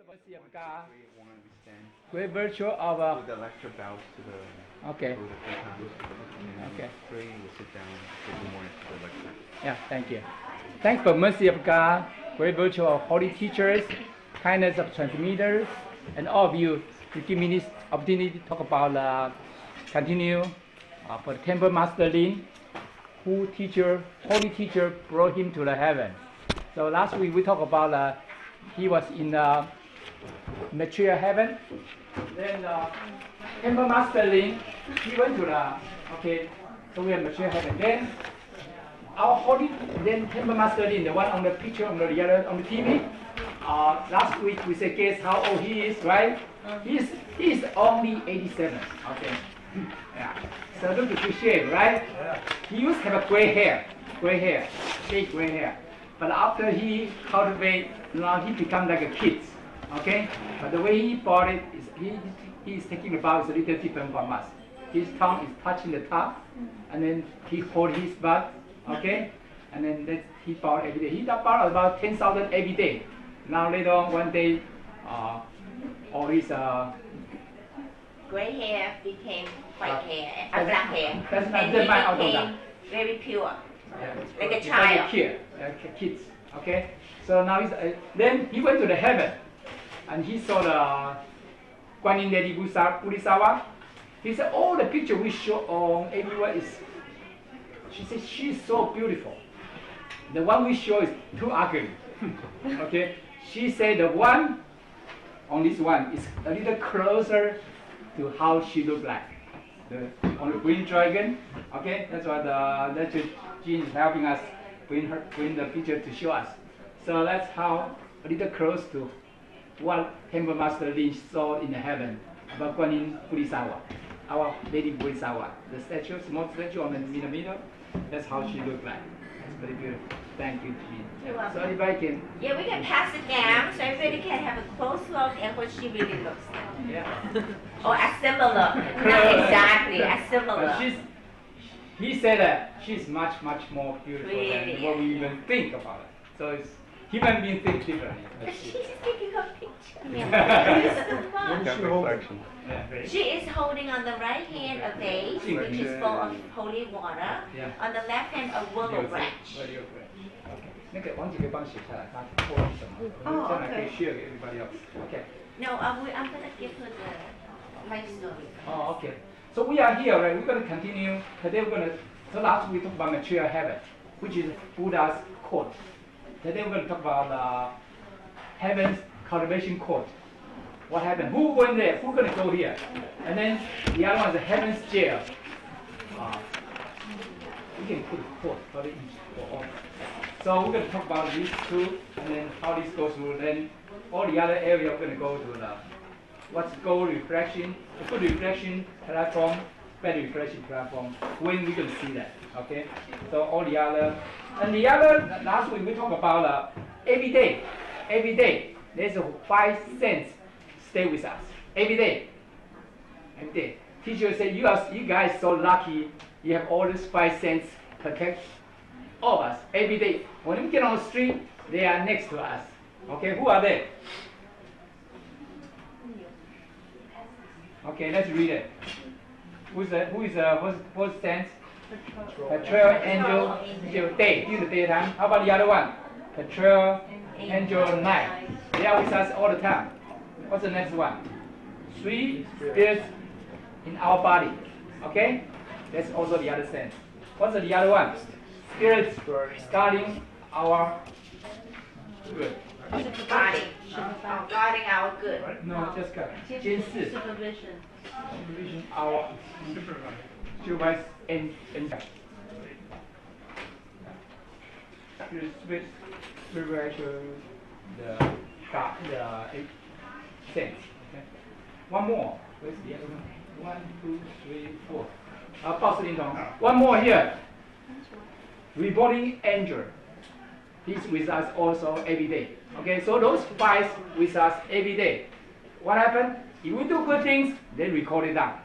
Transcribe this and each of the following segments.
Mercy of God, great virtue of With the lecture bows to the okay, Buddha three times. And okay, pray, we'll sit down, say good morning to the lecture. yeah, thank you. Thanks for mercy of God, great virtue of holy teachers, kindness of transmitters, and all of you to give me this opportunity to talk about continue for the Temple Master Lin, who holy teacher brought him to the heaven. So last week we talked about he was in the material heaven. Then Temple Master Lin, he went to the so we have material heaven. Then then Temple Master Lin, the one on the picture on the other on the TV. Last week we said guess how old he is, right? He is only 87. Okay. Yeah. So look at his shape, right? He used to have a gray hair, big gray hair. But after he cultivate, now he become like a kid. Okay? But the way he bought it is he is taking the bow is a little different from us. His tongue is touching the top, and then he hold his butt, okay? And then he bought every day. He bought about 10,000 every day. Now later on one day, all his gray hair became white hair, black hair, that's not and the he man out of became that. very pure. Like a Like child. kids, okay? So now then he went to the heaven, and he saw the Guanyin Lady Bodhisattva. He said, all the picture we show on everywhere is, she said, she's so beautiful. The one we show is too ugly, okay? She said the one on this one is a little closer to how she looked like. On the green dragon, okay? That's what the lecture Jean is helping us bring the picture to show us. So that's how a little close to what Temple Master Lin saw in the heaven about Guanyin Bodhisattva, our Lady Bodhisattva. The statue, small statue in the middle, that's how she looked like. It's very beautiful. Thank you, Jean. You're welcome. So everybody can, Yeah, we can pass it down so everybody can have a close look at what she really looks like. yeah. Or a similar. Not exactly, a But similar. he said that she's much, much more beautiful Really, than what we yeah. even think about it. So it's human beings think differently. But she's just taking her picture. Look at reflection. Yeah. She is holding on the right hand a vase, which is full of holy water. Yeah. On the left hand, a willow branch. Very good. Okay. 那个王姐可以帮你写下来，她说是什么，这样可以 share 给 everybody else. Okay. No, I'm gonna give her the life story. Oh, okay. So we are here, right? We're going to continue. Today so last we talked about material heaven, which is Buddha's court. Today we're going to talk about heaven's cultivation court. What happened? Who went there? Who's going to go here? And then the other one is the heaven's jail. We can put a court for each for all. So we're going to talk about these two, and then how this goes through. Then all the other area we're going to go to what's gold reflection, the good reflection platform, bad reflection platform. When we're going to see that, okay? So all the other, and the other last week we talked about every day. There's a 5 cents stay with us every day. Teacher said you guys so lucky. You have all these 5 cents protect all of us every day. When we get on the street, they are next to us. Okay, who are they? Okay, let's read it. Who stands? Patrol angel day, during the daytime. How about the other one? Patrol angel night. They are with us all the time. What's the next one? 3 spirits in our body. Okay? That's also the other sense. What's the other one? Spirits guarding our good. Guarding our good. No, just got 监视 Supervision. supervision our supervise and supervision the sense. Okay. One more. Where's the other one? 1, 2, 3, 4. 报司令同 One more here. Reporting angel. He's with us also every day. Okay, so those 5 with us every day. What happened? If we do good things, they record it down.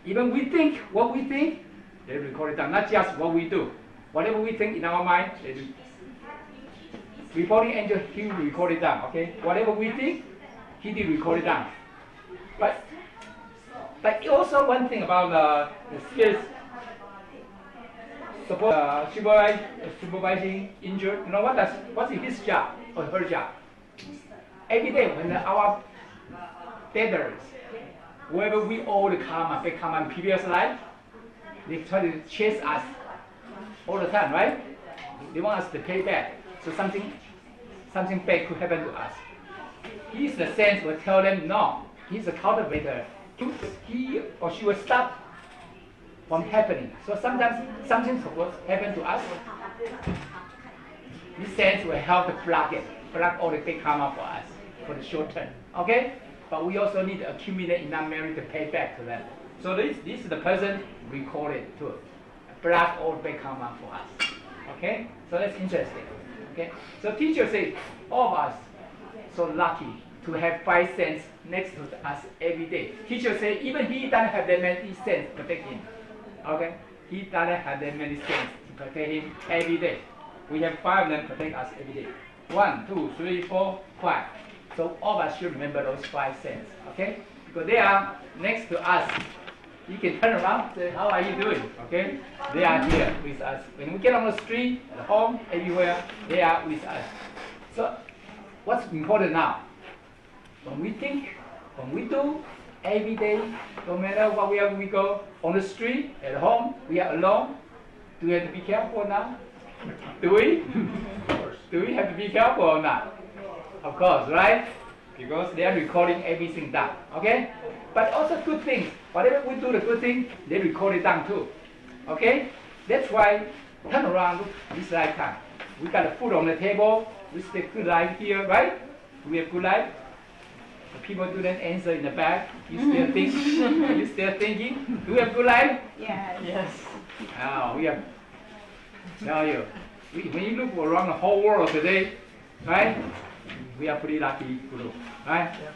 Even we think what we think, they record it down. Not just what we do. Whatever we think in our mind, they do. Reporting angel, he will record it down. Okay, whatever we think, he did record it down. But also one thing about the skills. Suppose supervising injured. You know what's his job or her job? Every day when our debtors, whoever we owe the karma, big karma in previous life, they try to chase us all the time, right? They want us to pay back. So something bad could happen to us. He's the sense will tell them no. He's a cultivator. He or she will stop from happening. So sometimes something supposed to happen to us. This sense will help to block all the big karma for us for the short term. Okay? But we also need to accumulate enough merit to pay back to them. So this is the person recorded to block all the big karma for us. Okay? So that's interesting. Okay? So teacher says, all of us so lucky to have 5 cents next to us every day. Teacher say even he doesn't have that many cents to protect him. Okay? He doesn't have that many cents to protect him every day. We have 5 of them protect us every day. 1, 2, 3, 4, 5. So all of us should remember those 5 cents. Okay? Because they are next to us. You can turn around, say, how are you doing? Okay? They are here with us. When we get on the street, at home, everywhere, they are with us. So what's important now? When we think, when we do, every day, no matter where we go, on the street, at home, we are alone. Do we have to be careful now? Do we? Do we have to be careful or not? Of course, right? Because they are recording everything down. Okay? But also good things. Whatever we do the good thing, they record it down too. Okay? That's why turn around, look this lifetime. We got the food on the table, we stay good life here, right? Do we have good life? The people didn't answer in the back. You still think? You still thinking? Do we have good life? Yes. Oh, we have. Tell you, when you look around the whole world today, right? We are pretty lucky group, right? Yeah.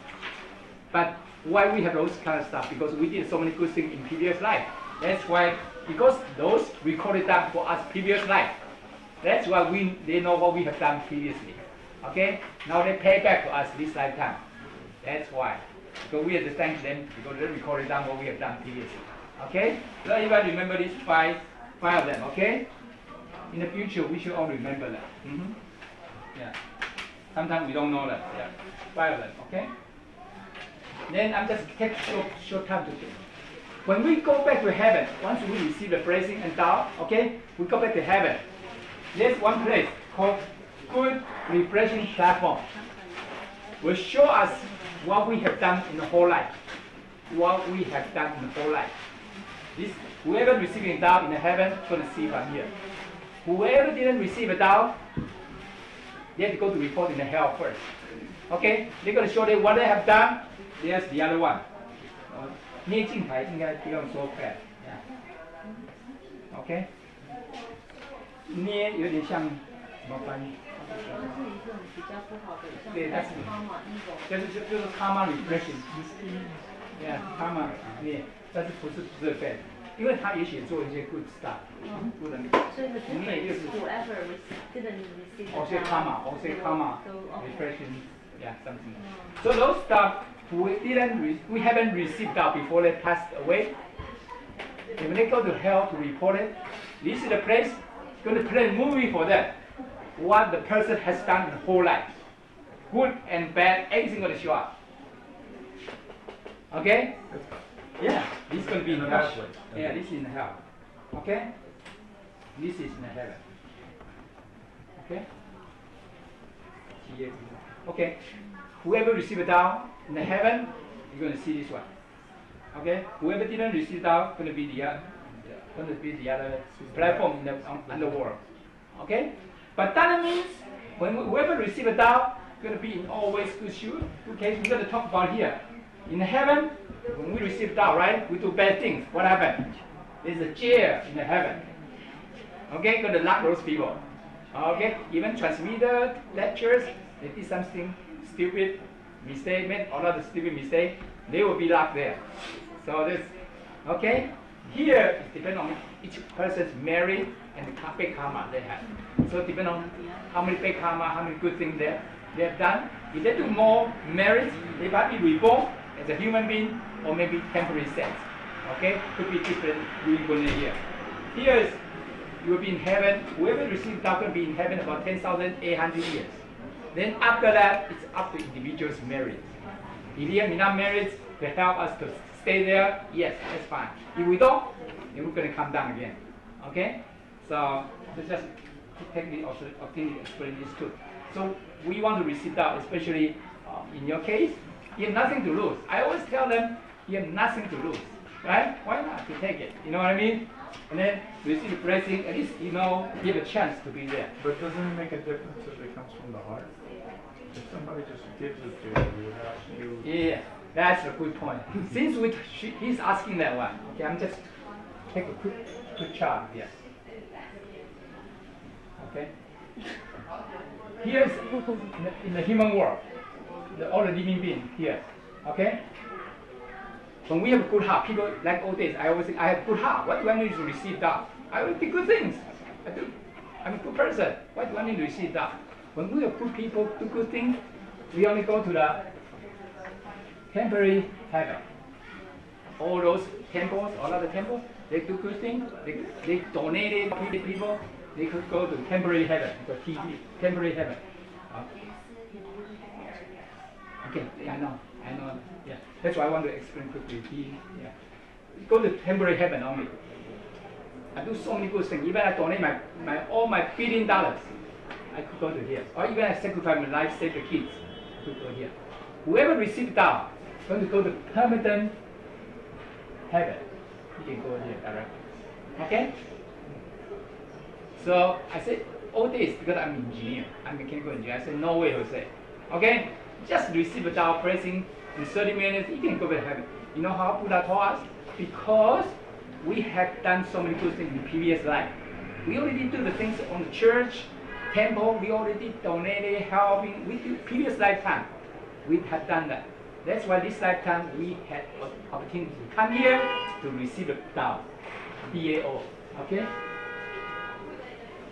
But why we have those kind of stuff? Because we did so many good things in previous life. That's why, because those recorded down for us previous life. That's why they know what we have done previously. Okay? Now they pay back to us this lifetime. That's why. Because we have to thank them because they recorded down what we have done previously. Okay? So everybody remember these five of them, okay? In the future, we should all remember that. Yeah. Sometimes we don't know that. Yeah. 5 of them, okay? Then I'm just take short time to do. When we go back to heaven, once we receive the blessing and Tao, okay, we go back to heaven. There's one place called Good Refreshing Platform. Will show us what we have done in the whole life. What we have done in the whole life. Whoever receiving Tao in the heaven is going to see from here. Whoever didn't receive a Tao, they have to go to report in the hell first. Okay? They're going to show them what they have done. There's the other one. 捏镜台应该不用说 bad. OK? 捏有点像什么翻译？对，但是就是 karma reflection. Yeah, karma 捏，但是不是 bad. 因为他也许做一些 good stuff， 不能。所以 the difference is whoever didn't receive also karma, reflection, yeah, something. So those stuff we haven't received out before they passed away. And when they go to hell to report it, this is the place going to play a movie for them. What the person has done in the whole life, good and bad, everything going to show up. Okay? Yeah, this is going to be in hell. Yeah, this is in hell. Okay? This is in heaven. Okay? Okay. Whoever received it down in the heaven, you're going to see this one. Okay? Whoever didn't receive it down, going to be the other platform in the underworld. Okay? But that means when whoever received it down, going to be in always good shoes. Okay? We're going to talk about here. In heaven, when we receive Tao, right, we do bad things. What happened? There's a jail in the heaven. Okay, going to lock those people. Okay, even transmitter, lectures, they did something stupid mistake, made another stupid mistake, they will be locked there. So this, okay, here it depends on each person's merit and the big karma they have. So it depends on how many big karma, how many good things they have done. If they do more marriage, they might be reborn as a human being or maybe temporary sense. Okay? Could be different during 1 year. Here is you will be in heaven. Whoever receives that will be in heaven about 10,800 years. Then after that, it's up to individuals married. If you are not married, to help us to stay there, yes, that's fine. If we don't, then we're going to come down again. Okay? So let's just take the opportunity to explain this too. So we want to receive that, especially in your case, you have nothing to lose. I always tell them, you have nothing to lose, right? Why not to take it? You know what I mean? And then receive the blessing, at least you know, you have a chance to be there. But doesn't it make a difference if it comes from the heart? If somebody just gives it to you, Yeah, that's a good point. Since he's asking that one, okay, I'm just take a quick chart here. Okay. Here's in the human world, all the living beings here. Okay. When we have a good heart, people like old days, I always say, I have good heart. What do I need to receive that? I will do good things. I'm a good person. Why do I need to receive that? When we have good people do good things, we only go to the temporary heaven. All those temples, all other temples, they do good things. They donated to people. They could go to temporary heaven, temporary heaven. Okay, yeah, I know. Yeah, that's why I want to explain quickly. Yeah, go to temporary heaven only. I do so many good things. Even I donate all my $1 billion, I could go to here. Or even I sacrifice my life, save the kids, I could go here. Whoever receives that is going to go to permanent heaven. You can go here directly. Okay? So I said, all this because I'm an engineer. I'm a mechanical engineer. I said, no way, Jose. Okay? Just receive a Tao blessing in 30 minutes, you can go to heaven. You know how Buddha taught us? Because we have done so many good things in the previous life. We already do the things on the church, temple, we already donated, helping. We do previous lifetime. We have done that. That's why this lifetime we had an opportunity to come here to receive the Tao, DAO. Okay?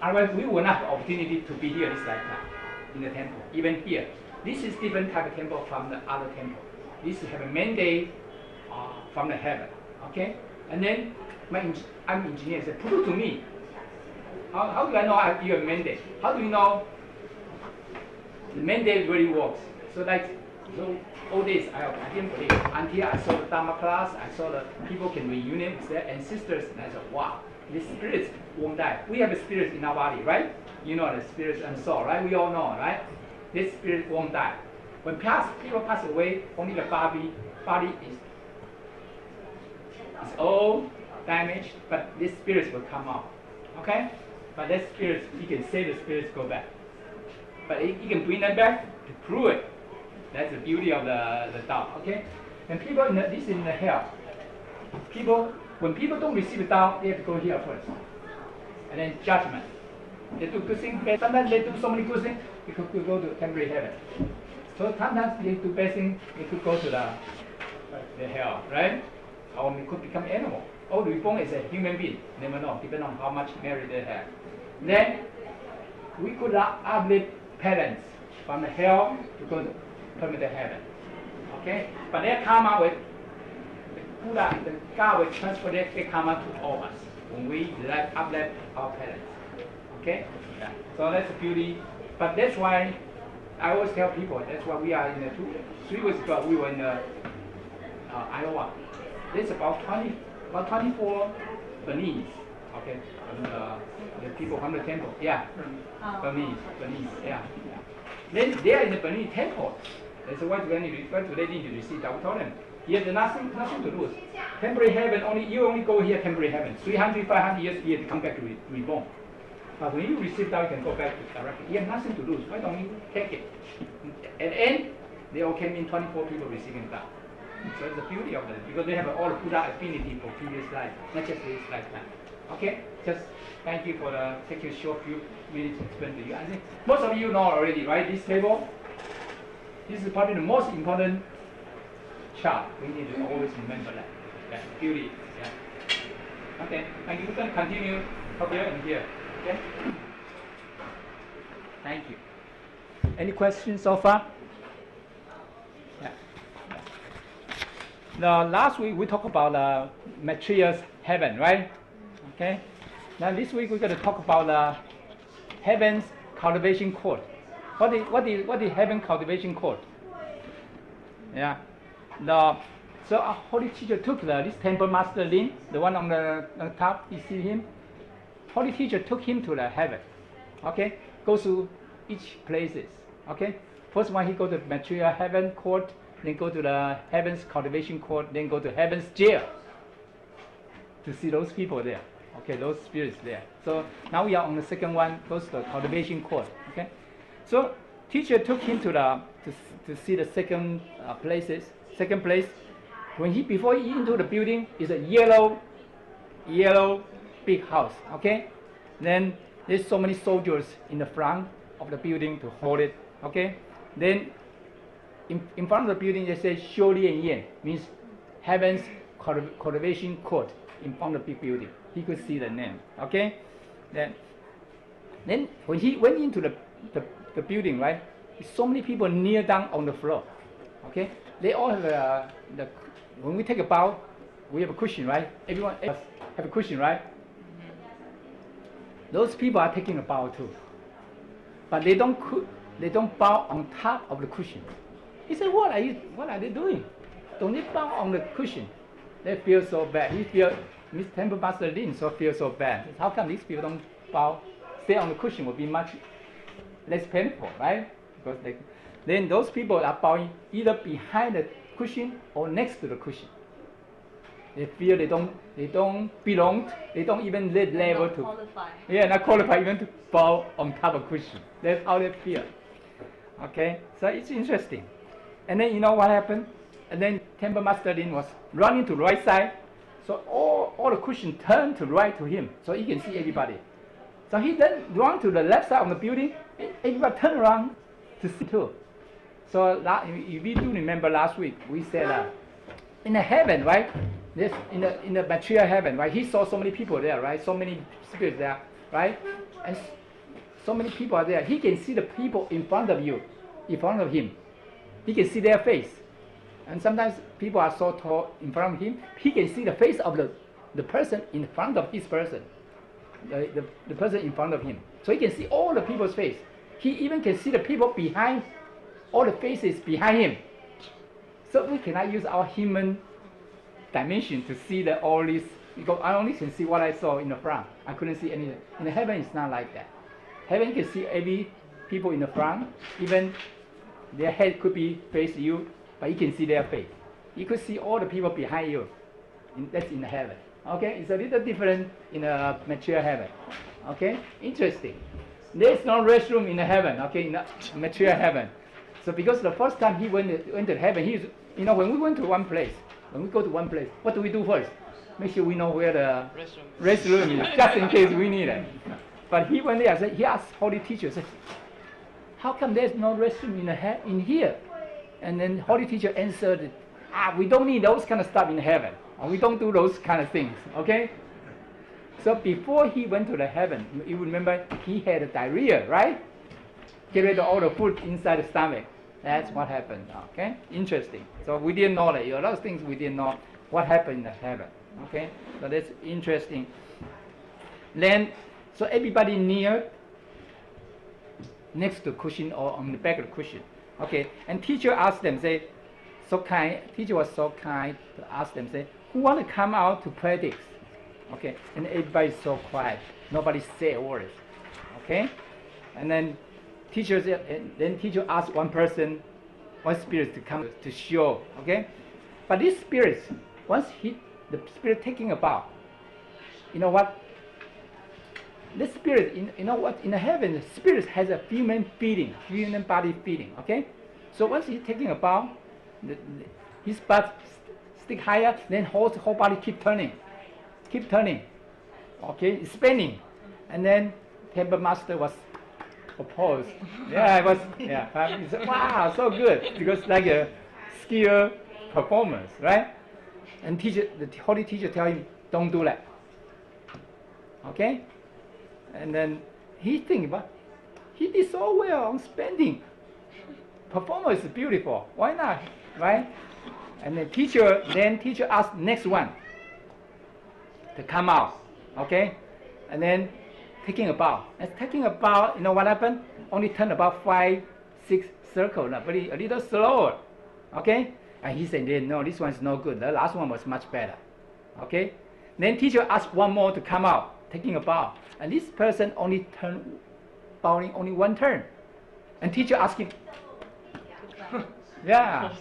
Otherwise, we will not have opportunity to be here this lifetime in the temple, even here. This is different type of temple from the other temple. This have a mandate from the heaven. Okay? And then I'm engineer. Said, prove to me. How do I know you have a mandate? How do you know the mandate really works? So all this I didn't believe until I saw the Dharma class. I saw that people can reunion with their ancestors, and I said, wow, the spirits won't die. We have a spirit in our body, right? You know the spirits and soul, right? We all know, right? This spirit won't die. When people pass away, only the body is old, damaged, but this spirit will come out. Okay? But that spirit, you can say the spirits go back. But you can bring them back to prove it. That's the beauty of the Tao. Okay? And people this is in the hell. When people don't receive the Tao, they have to go here first. And then judgment. They do good things, but sometimes they do so many good things, they could go to temporary heaven. So sometimes they do bad things, they could go to the hell, right? Or they could become animal. Or reborn as a human being, never know, depending on how much merit they have. Then we could uplift parents from the hell to go to permanent heaven. Okay? But their karma will, the Buddha, the God will transfer their karma to all of us when we uplift our parents. Okay? Yeah. So that's the beauty. But that's why I always tell people, that's why we are in the 3 weeks ago, we were in Iowa. There's about 24 Burmese, okay, from the people from the temple. Yeah, Burmese, yeah. Then they are in the Burmese temple. They said, why do they need to receive that? We told them, you have nothing to lose. Temporary heaven, you only go here temporary heaven. 300, 500 years, you have to come back to reborn. But when you receive that, you can go back directly. You have nothing to lose. Why don't you take it? At the end, they all came in 24 people receiving that. So it's the beauty of it, because they have all the Buddha affinity for previous life, not just this lifetime. Okay? Just thank you for taking a short few minutes to explain to you. I think most of you know already, right? This table, this is probably the most important chart. We need to always remember that. Yeah, beauty. Yeah. Okay, thank you. We're going to continue up here and here. Okay? Thank you. Any questions so far? Yeah. Now, last week we talked about materials heaven, right? Okay. Now this week we're going to talk about heaven's cultivation court. What is heaven cultivation court? Yeah. So our holy teacher took this temple master Lin, the one on the top. You see him? Holy teacher took him to the heaven. Okay. Go to each places. Okay. First one he go to material heaven court, then go to the heaven's cultivation court, then go to heaven's jail to see those people there. Okay, those spirits there. So now we are on the second one, goes to the cultivation court. Okay. So teacher took him to to see the second Second place, before he into the building is a yellow big house. Okay. Then there's so many soldiers in the front of the building to hold it. Okay. Then in front of the building they say Xiu Lian Yan, means heaven's cultivation court in front of the big building. He could see the name. Okay. Then when he went into the building, right, so many people kneel down on the floor. Okay. They all have when we take a bow, we have a cushion, right? Everyone have a cushion, right? Those people are taking a bow too, but they don't bow on top of the cushion. He said, "What are they doing? Don't they bow on the cushion?" They feel so bad. Miss Temple Master Lin feel so bad. How come these people don't bow? Stay on the cushion would be much less painful, right? Because then those people are bowing either behind the cushion or next to the cushion. They feel they don't belong. They don't even level to qualify. Yeah, not qualify even to bow on top of cushion. That's how they feel. Okay, so it's interesting. And then you know what happened? And then Temple Master Lin was running to the right side, so all the cushion turned to right to him, so he can see everybody. So he then ran to the left side of the building. Everybody turned around to see too. So if you do remember last week, we said in the heaven, right? This in the material heaven, right? He saw so many people there, right? So many spirits there, right? And so many people are there. He can see the people in front of him. He can see their face. And sometimes people are so tall in front of him, he can see the face of the person in front of his person. The person in front of him. So he can see all the people's face. He even can see the people behind, all the faces behind him. So we cannot use our human dimension to see all this, because I only can see what I saw in the front. I couldn't see anything. In the heaven, it's not like that. Heaven, you can see every people in the front, even their head could be face you, but you can see their face. You could see all the people behind you. That's in the heaven. Okay, it's a little different in the material heaven. Okay, interesting. There's no restroom in the heaven. Okay, in the material heaven. So because the first time he went to heaven, when we went to one place, when we go to one place, what do we do first? Make sure we know where the restroom is, just in case we need it. But he went there, he asked holy teacher, said, "How come there's no restroom in here?" And then holy teacher answered, "We don't need those kind of stuff in heaven. We don't do those kind of things." Okay. So before he went to the heaven, you remember he had a diarrhea, right? Get rid of all the food inside the stomach. That's what happened. Okay, interesting. So we didn't know that. A lot of things we didn't know what happened in the heaven. Okay, so that's interesting. Then, so everybody near next to cushion or on the back of the cushion. Okay, and teacher asked them, say, teacher was so kind to ask them, say, who want to come out to practice? Okay, and everybody's so quiet. Nobody say a word. Okay, and then teacher asked one spirit to come to show. Okay, but this spirit, once the spirit taking a bath, you know what? This spirit, in the heaven, the spirit has a human body feeling. Okay, so once he's taking a bath, his butt stick higher, then whole body keep turning. Okay, spinning, and then Temple Master was opposed. Yeah, it was. Yeah, he said, "Wow, so good!" Because like a skill performance, right? And the holy teacher tell him, "Don't do that." Okay, and then he think, but he did so well on spending. performance is beautiful. Why not? Right? And the teacher asked next one to come out. Okay? And then taking a bow. And taking a bow, you know what happened? Only turn about 5, 6 circles, a little slower. Okay? And he said, no, this one is no good. The last one was much better. Okay? Then teacher asked one more to come out, taking a bow. And this person only bowing only one turn. And teacher asked him, yeah,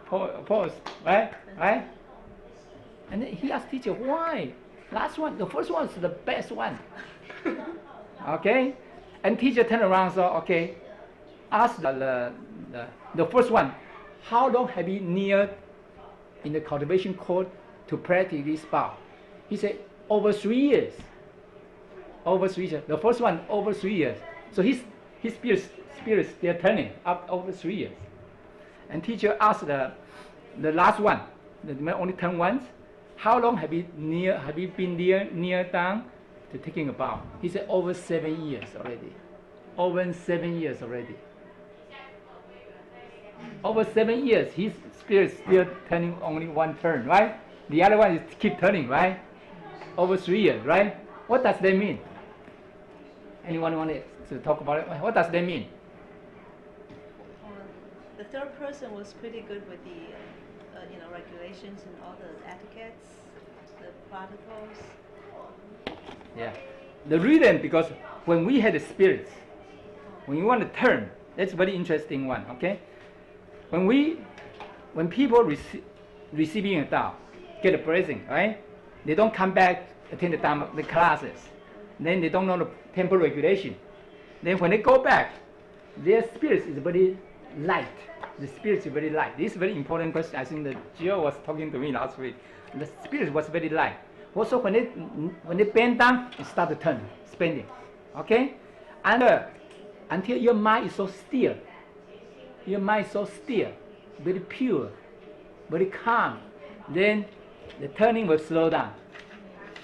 pause, right? Right? And then he asked teacher, why? Last one, the first one is the best one. Okay? And teacher turned around and said, okay, ask the first one, how long have you kneeled in the cultivation court to practice this bow? He said, over 3 years. Over 3 years. The first one, over 3 years. So his spirit still turning up over 3 years. And teacher asked the last one, the man only turn once, how long have you been near down to taking a bow? He said, over 7 years already. Over 7 years already. Over 7 years, his spirit still turning only one turn, right? The other one is keep turning, right? Over 3 years, right? What does that mean? Anyone want to talk about it? What does that mean? The third person was pretty good with the, regulations and all the etiquettes, the protocols. Yeah. The reason, because when we had the spirits, when you want to turn, that's a very interesting one, okay? When people receiving a Tao, get a blessing, right? They don't come back, attend the classes. Then they don't know the temple regulation. Then when they go back, their spirit is very light. The spirit is very light. This is a very important question. I think that Jill was talking to me last week. The spirit was very light. Also, when they bend down, it start to turn, spinning. Okay? And until your mind is so still, your mind is so still, very pure, very calm, then the turning will slow down.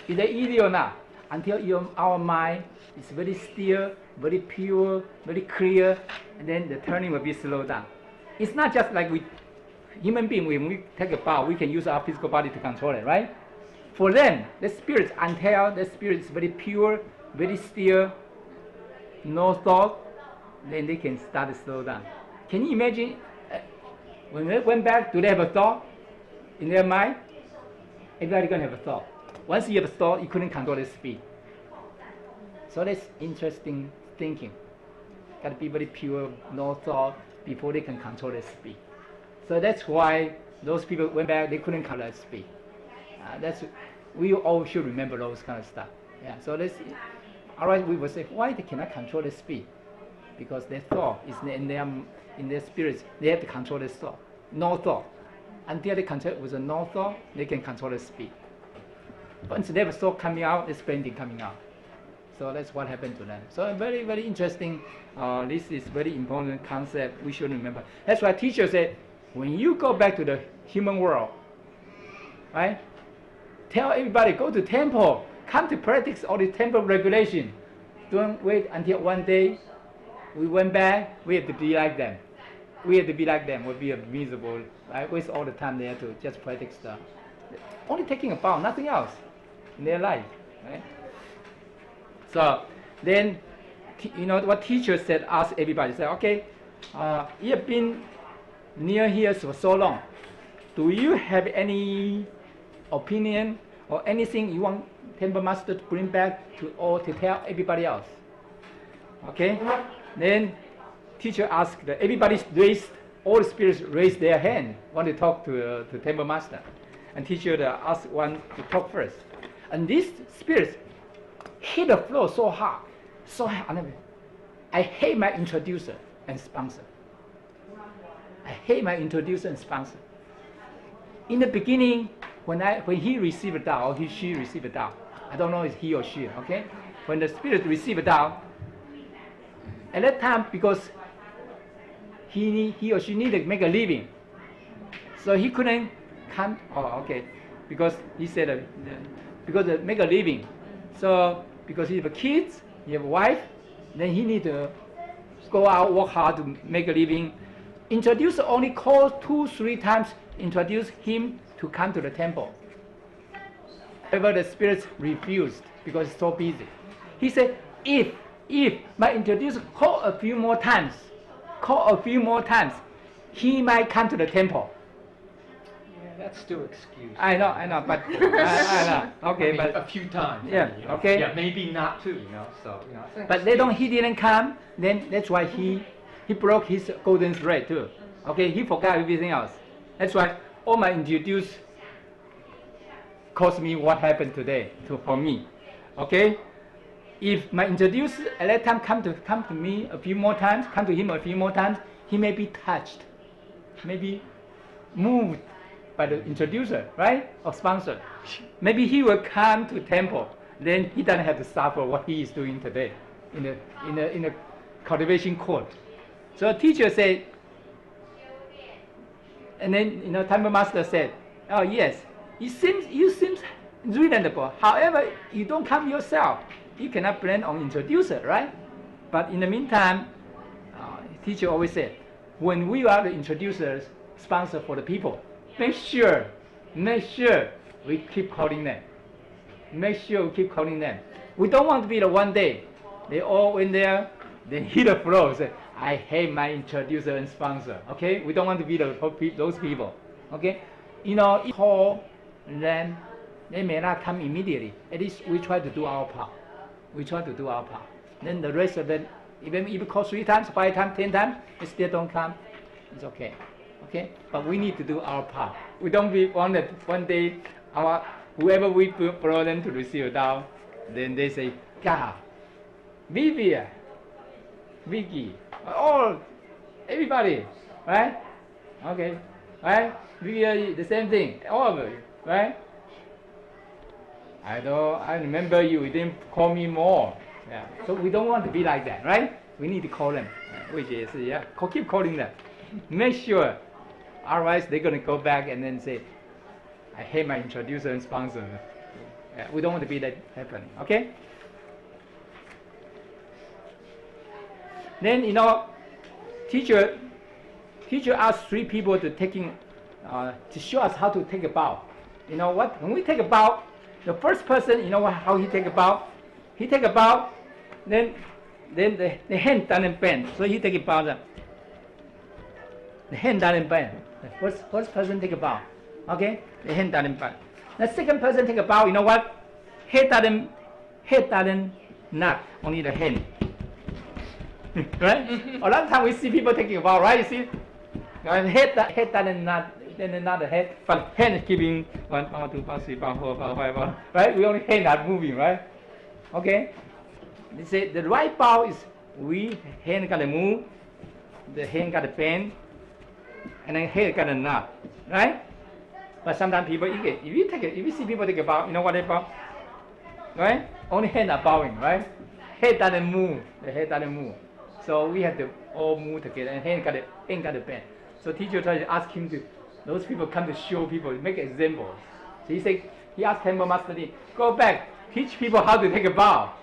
Is that easy or not? Until our mind is very still, very pure, very clear, and then the turning will be slowed down. It's not just like human beings, when we take a bow, we can use our physical body to control it, right? For them, the spirit, until the spirit is very pure, very still, no thought, then they can start to slow down. Can you imagine when they went back, do they have a thought in their mind? Everybody gonna have a thought. Once you have a thought, you couldn't control the speed. So that's interesting thinking. Got to be very pure, no thought, before they can control the speed. So that's why those people went back, they couldn't control the speed. We all should remember those kind of stuff. Yeah. So otherwise we would say, why they cannot control the speed? Because their thought is in their spirits. They have to control the thought. No thought. Until they control with a no thought, they can control the speed. Once they have a thought coming out, there's blending coming out. So that's what happened to them. So very, very interesting. This is very important concept we should remember. That's why teacher said, when you go back to the human world, right? Tell everybody, go to temple, come to practice all the temple regulation. Don't wait until one day we went back, we have to be like them. We have to be like them, we'll be miserable. I waste all the time there to just practice stuff. Only taking a bow, nothing else in their life, right? So then, you know what teacher said, ask everybody, said, okay, you have been near here for so long. Do you have any opinion or anything you want Temple Master to bring back to tell everybody else? Okay? Then teacher asked, everybody raised, all the spirits raised their hand, want to talk to Temple Master. And teacher asked one to talk first. And this spirit hit the floor so hard. I hate my introducer and sponsor. I hate my introducer and sponsor. In the beginning, when he received a Tao, or she received a Tao, I don't know if he or she, okay? When the spirit received a Tao, at that time, because he or she needed to make a living, so he couldn't come, because he said, because to make a living, so because he have kids, he have a wife, then he need to go out, work hard to make a living, introducer only called 2-3 times, introduce him to come to the temple. However, the spirits refused because it's so busy. He said, if my introducer call a few more times, he might come to the temple. Yeah, that's still excuse. I know, but I know. Okay, I mean, but a few times. Yeah, you know. okay. Yeah, maybe not two. So it's an but he didn't come. Then that's why he broke his golden thread too. Okay, he forgot everything else. That's why all my introduce cost me what happened today for me. Okay, if my introducer at that time come to him a few more times, he may be touched, maybe moved by the introducer, right, or sponsor. Maybe he will come to temple. Then he doesn't have to suffer what he is doing today in the cultivation court. So a teacher said, and then temple master said, "Oh yes, you seem reasonable. However, you don't come yourself. You cannot blame on introducer, right? But in the meantime, teacher always said, when we are the introducers, sponsor for the people, make sure we keep calling them. We don't want to be the one day they all went there, they hit the floor, say, I hate my introducer and sponsor. Okay, we don't want to be those people. Okay, call them. They may not come immediately. At least we try to do our part. Then the rest of them, even if you call 3 times, 5 times, 10 times, they still don't come. It's okay. Okay, but we need to do our part. We don't want that one day whoever we brought them to receive down, then they say, God, Vivian, Vicky, everybody, right? Okay, right? We are the same thing, all of you, right? I remember you didn't call me more. Yeah. So we don't want to be like that, right? We need to call them. Keep calling them. Make sure. Otherwise, they're going to go back and then say, I hate my introducer and sponsor. Yeah, we don't want to be that happening, okay? Then, teacher asked 3 people to show us how to take a bow. You know what? When we take a bow, the first person, how he take a bow? He take a bow, then the hand doesn't bend. So he take a bow. The hand doesn't bend. The first person take a bow. Okay? The hand doesn't bend. The second person take a bow, you know what? Head doesn't nod, only the hand. Right? A lot of time we see people taking a bow, right? You see? Head doesn't nod. Then not the head, but hand keeping 1, 2, 3, 4, 5, 1. Right? We only hand not moving, right? Okay? They say the right bow is hand gotta move, the hand gotta bend, and then head gotta nod, right? But sometimes people, if you see people take a bow, you know what they bow? Right? Only hand are bowing, right? Head doesn't move, the head doesn't move. So we have to all move together, and hand gotta bend. So teacher tried to ask him those people come to show people, make examples. So he asked temple master, go back, teach people how to take a bow.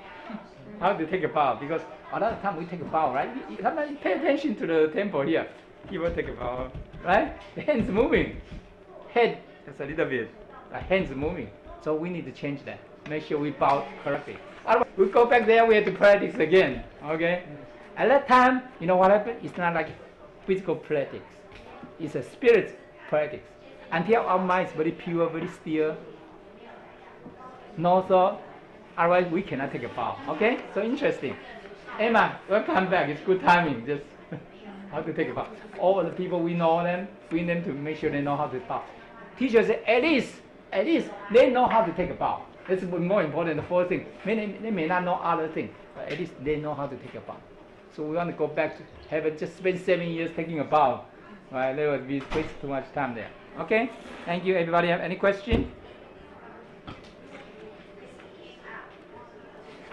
Because a lot of time we take a bow, right? Sometimes pay attention to the temple here. People take a bow, right? The hands moving. Head just a little bit. The hands moving. So we need to change that. Make sure we bow correctly. Otherwise, we go back there, we have to practice again. Okay? At that time, you know what happened? It's not like physical practice. It's a spirit practice. Until our mind is very pure, very still, no thought, otherwise we cannot take a bow. Okay? So interesting. Emma, welcome back. It's good timing. Just how to take a bow. All the people we know them, bring them to make sure they know how to bow. Teachers say at least they know how to take a bow. That's more important than the 4th thing. They may not know other things, but at least they know how to take a bow. So we want to go back to heaven, just spend 7 years taking a bow. Right, there would be waste too much time there. Okay? Thank you. Everybody have any question?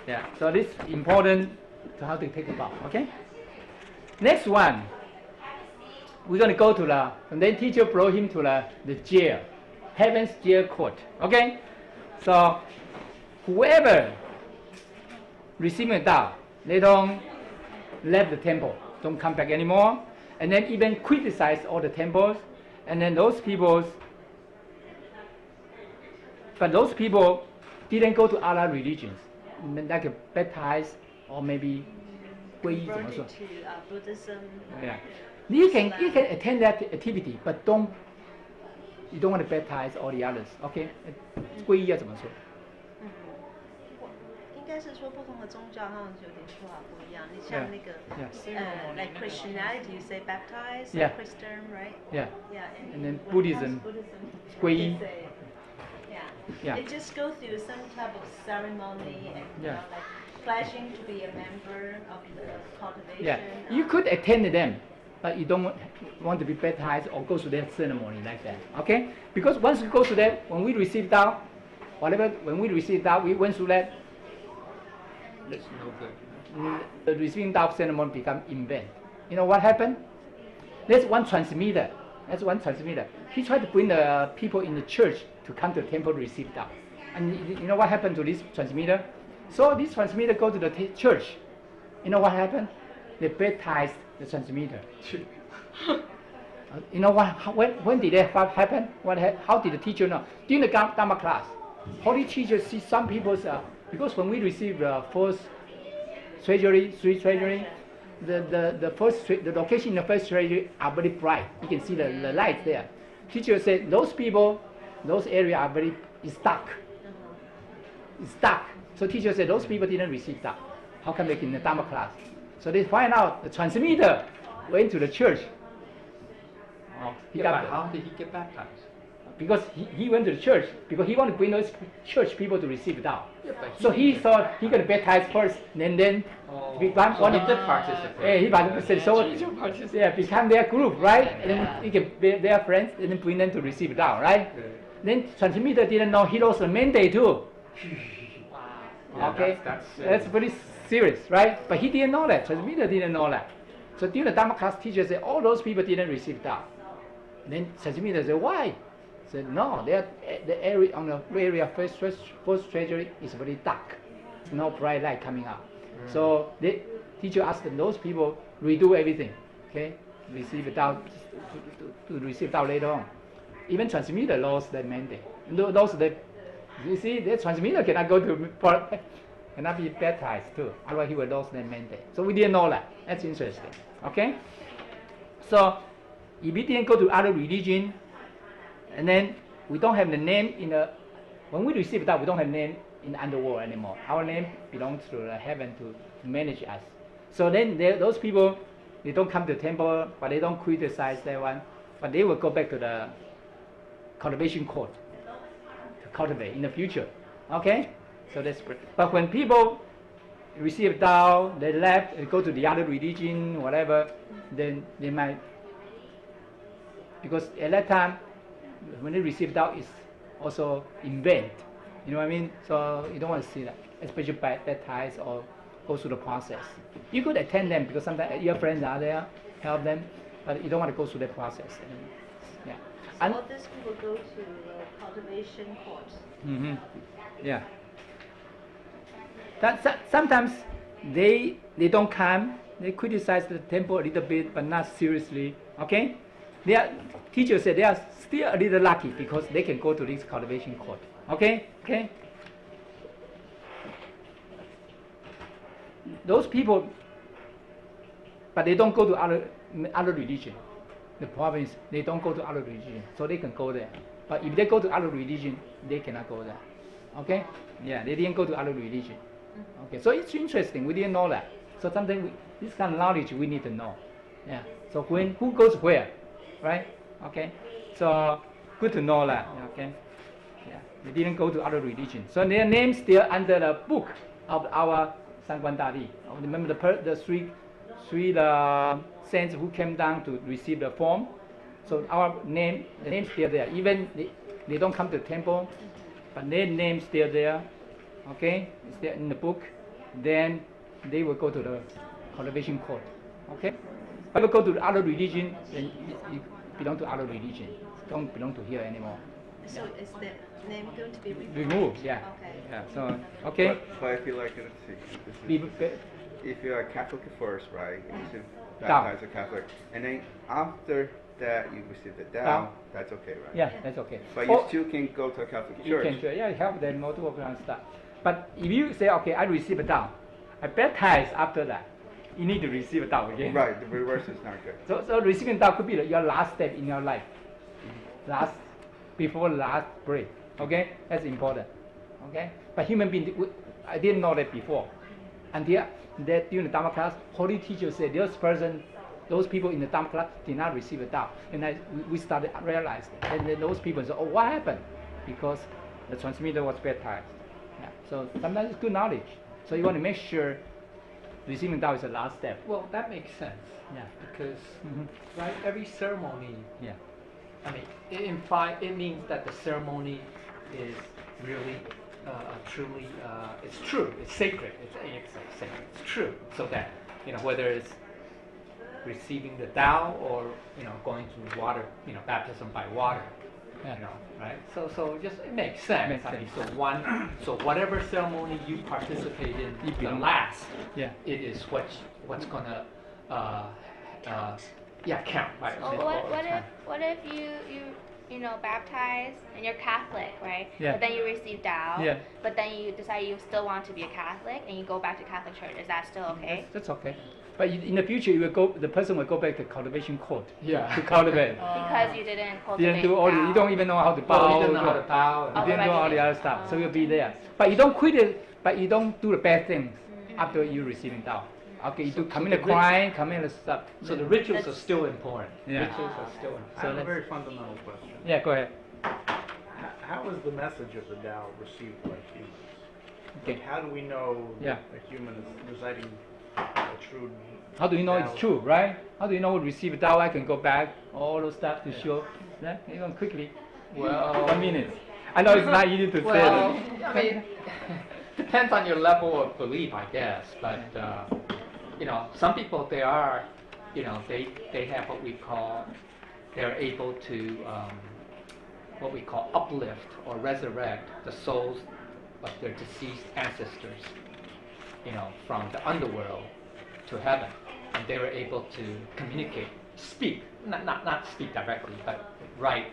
Yeah, so this is important to how to take a bow. Okay? Next one. We're going to go to and then teacher brought him to the jail. Heaven's jail court. Okay? So, whoever receiving a dao, they don't leave the temple, don't come back anymore. and then even criticize all the temples, and then those people didn't go to other religions, like baptized or maybe 皈依怎么说 converted to Buddhism. Yeah. You can attend that activity, but you don't want to baptize all the others. Okay? 皈依要怎么说？应该是说不同的宗教他们有点说法不一样。你像那个 like Christianity, you say baptize, Yeah. Christian, right? Yeah. Yeah. And then when it Buddhism, comes to Buddhism, 皈依 they say, Yeah. They just go through some type of ceremony and Yeah. like pledging to be a member of the cultivation. Yeah. You could attend them, but you don't want to be baptized or go to that ceremony like that. Okay? Because once you go to that, when we receive Tao, when we receive Tao, we went through that. It's no good. The receiving Tao ceremony become in vain. You know what happened? There's one transmitter. He tried to bring the people in the church to come to the temple to receive Tao. And you know what happened to this transmitter? So this transmitter go to the church. You know what happened? They baptized the transmitter. You know what? When did that happen? How did the teacher know? During the Dharma class, Holy teacher see some people because when we receive the first treasury, street treasury, the location in the first treasury are very bright. You can see the lights there. Teacher said those areas are it's dark. It's dark. So teacher said those people didn't receive that. How come they in the Dharma class? So they find out the transmitter went to the church. Oh, But how did he get baptized? because he went to the church because he wanted to bring those church people to receive Tao. Yeah, but So he thought he could baptize first, and then become so one he of did participate. Yeah, he participated. So yeah, become their group, right? And then he can be their friends, and then bring them to receive Tao, right? Then transmitter didn't know he lost the mandate too. Yeah, Okay, that's that's very serious, right? But he didn't know that. Transmitter didn't know that. So during the Dharma class, teacher said all those people didn't receive Tao. Then transmitter said why? Said no, the area on the area first treasury is very dark. No bright light coming out. So the teacher asked those people redo everything, okay? Receive it out to receive it out later on. Even transmitter lost that mandate. You see, the transmitter cannot go to cannot be baptized too. Otherwise he will lose that mandate. So we didn't know that. That's interesting. Okay? So if we didn't go to other religion, and then we don't have the name when we receive that, we don't have name in the underworld anymore. Our name belongs to the heaven to manage us. So then those people, they don't come to the temple, but they don't criticize that one, but they will go back to the cultivation court to cultivate in the future. Okay? So that's great. But when people receive Tao, they left, they go to the other religion, whatever, then they might, because at that time, when they receive Tao, it's also in vain. You know what I mean? So you don't want to see that, especially baptized or go through the process. You could attend them because sometimes your friends are there, help them, but you don't want to go through the process. Yeah. So all these people go to cultivation course. Yeah. Sometimes they don't come. They criticize the temple a little bit, but not seriously. Okay. Teachers say they are still a little lucky because they can go to this cultivation court. Okay? Okay? Those people, but they don't go to other religion. The problem is they don't go to other religion, so they can go there. But if they go to other religion, they cannot go there. Okay? Yeah, they didn't go to other religion. Okay, so it's interesting. We didn't know that. So sometimes this kind of knowledge we need to know. Yeah. So who goes where? Right? Okay. So good to know that. Okay. Yeah. They didn't go to other religions. So their names still under the book of our Sangguan Dali. Remember the three saints who came down to receive the form. So the names still there. Even they don't come to the temple, but their names still there. Okay, it's there in the book. Then they will go to the cultivation court. Okay. If you go to the other religion, then you belong to other religion. Don't belong to here anymore. So is the name going to be removed? Removed, yeah. Okay. Yeah. So okay. But if you like it, let's see. if you're a Catholic first, right? You receive Dao. baptized as a Catholic, and then after that you receive the Dao. Dao. That's okay, right? Yeah, that's okay. But you Or still can go to a Catholic you church. can yeah help them multiple kind of stuff. But if you say okay, I receive a Dao, I baptize after that, you need to receive a Dao again. Right. The reverse is not good. So receiving Dao could be your last step in your life, before last breath. Okay, that's important. Okay, but human being, I didn't know that before. Until that during the Dharma class, holy teacher said those people in the Dharma class did not receive a Dao, and we started to realize that. And then those people said, oh, what happened? Because the transmitter was baptized. Yeah. So sometimes it's good knowledge. So you want to make sure receiving Dao is the last step. Well, that makes sense. Yeah. Because, Mhm. right, every ceremony, Yeah. I mean, it means that the ceremony is really, truly, it's true, it's sacred, it's sacred, it's true. So that, whether it's receiving the Tao or, going through water, baptism by water, Yeah. right? So just, it makes sense. Makes I mean, sense. so whatever ceremony you participate in, You the belong. last, Yeah. it is what's gonna, count, right? Well, what if you baptize and you're Catholic, right? Yeah. But then you receive Tao. Yeah. But then you decide you still want to be a Catholic and you go back to Catholic church. Is that still okay? That's okay. But in the future, the person will go back to cultivation court Yeah. to cultivate. Because you didn't cultivate Didn't do all the, Tao. you don't even know how to bow. Well, you don't know how to bow. You Oh, didn't do all the other stuff, so you'll be there. But you don't quit it. But you don't do the bad things after you receiving Tao. Okay, you do commit a crime, commit a stuff. So the rituals are still important. Yeah. Rituals are still important. I have a that's- very fundamental question. Yeah, go ahead. How is the message of the Tao received by humans? Okay. Like, how do we know Yeah. that a human is reciting a true? How do you know Tao? it's true, right? How do you know receive Tao? I can go back, all those stuff to show. Yeah, even quickly. Well, 1 minute. I know it's not easy to say well, that. I mean, depends on your level of belief, I guess. But some people they are, they have what we call, they're able to what we call uplift or resurrect the souls of their deceased ancestors, from the underworld to heaven, and they were able to communicate, speak, not speak directly, but write,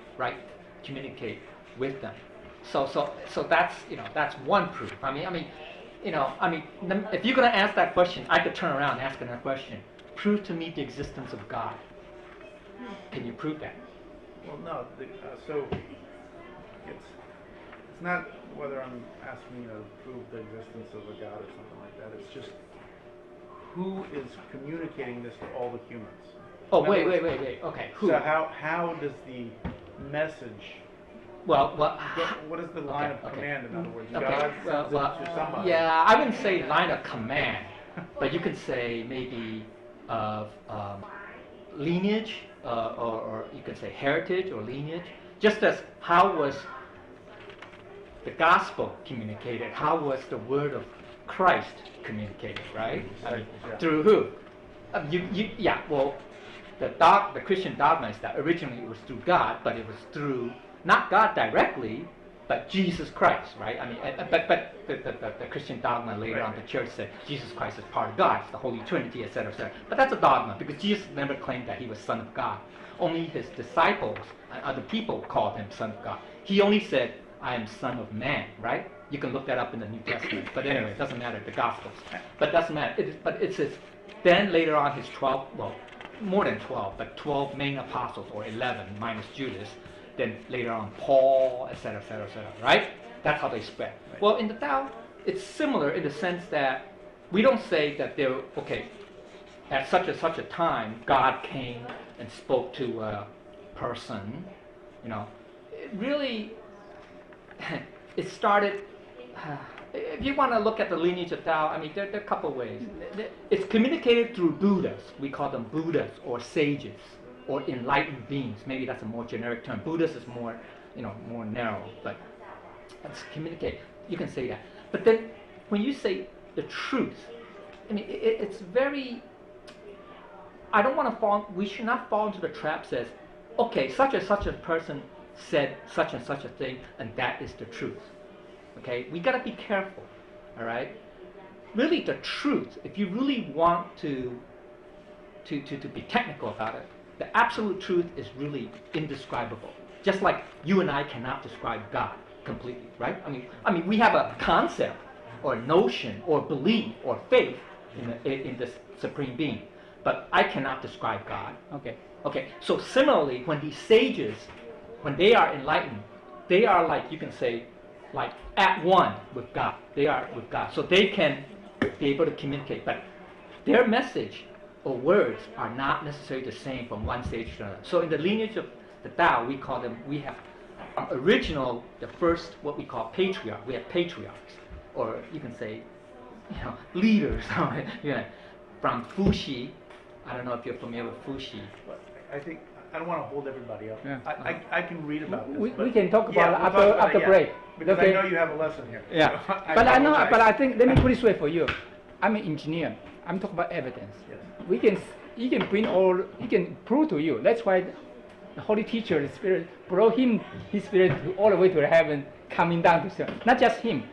communicate with them. So that's that's one proof. I mean, if you're gonna ask that question, I could turn around and ask another question. Prove to me the existence of God. Can you prove that? Well, no. So it's not whether I'm asking you to prove the existence of a God or something like that. It's just who is communicating this to all the humans. Oh, In other wait. words, Okay, who? So how does the message? Well, What is the line of okay. command? In other words, Okay, God sends well, it to somebody. yeah, I wouldn't say line of command, but you could say maybe of lineage, or you could say heritage or lineage. Just as how was the gospel communicated, how was the word of Christ communicated, right? I mean, Yeah. through who? The Christian dogma is that originally it was through God, but it was through not God directly, but Jesus Christ, right? I mean, but the Christian dogma later on, the church said Jesus Christ is part of God, it's the Holy Trinity, etc., etc. But that's a dogma because Jesus never claimed that he was Son of God. Only his disciples and other people called him Son of God. He only said, "I am Son of Man," right? You can look that up in the New Testament. But anyway, it doesn't matter, the Gospels. But it doesn't matter. But it says, then later on his 12, well, more than 12, but 12 main apostles, or 11 minus Judas, then later on Paul, etc., etc., etc., right? That's how they spread. Well, in the Tao, it's similar in the sense that we don't say that they're, okay, at such a time, God came and spoke to a person, It really, it started, if you want to look at the lineage of Tao, I mean, there are a couple of ways. It's communicated through Buddhas. We call them Buddhas or sages or enlightened beings. Maybe that's a more generic term. Buddhas is more, more narrow, but it's communicate. You can say that. But then when you say the truth, I mean, it's very, we should not fall into the trap says, okay, such and such a person said such and such a thing, and that is the truth. Okay, we gotta be careful, all right? really the truth, if you really want to be technical about it, the absolute truth is really indescribable. Just like you and I cannot describe God completely, right? I mean, we have a concept or notion or belief or faith in this supreme being, but I cannot describe God. Okay. Okay, so similarly, when these sages, when they are enlightened, they are like, you can say, like at one with God. They are with God. So they can be able to communicate. But their message or words are not necessarily the same from one sage to another. So in the lineage of the Tao, we have original, the first, what we call patriarch. We have patriarchs, or you can say, leaders. From Fuxi. I don't know if you're familiar with Fuxi. But I think, I don't want to hold everybody up. Yeah. I can read about this. We but- can talk Yeah, about we'll it talk about after it, yeah. break. Because Okay. I know you have a lesson here. Yeah, so but I know. apologize. But I think let me put it this way for you. I'm an engineer. I'm talking about evidence. Yes. He can bring all. He can prove to you. That's why the Holy Teacher, the Spirit, brought his Spirit all the way to heaven, coming down to serve. Not just him,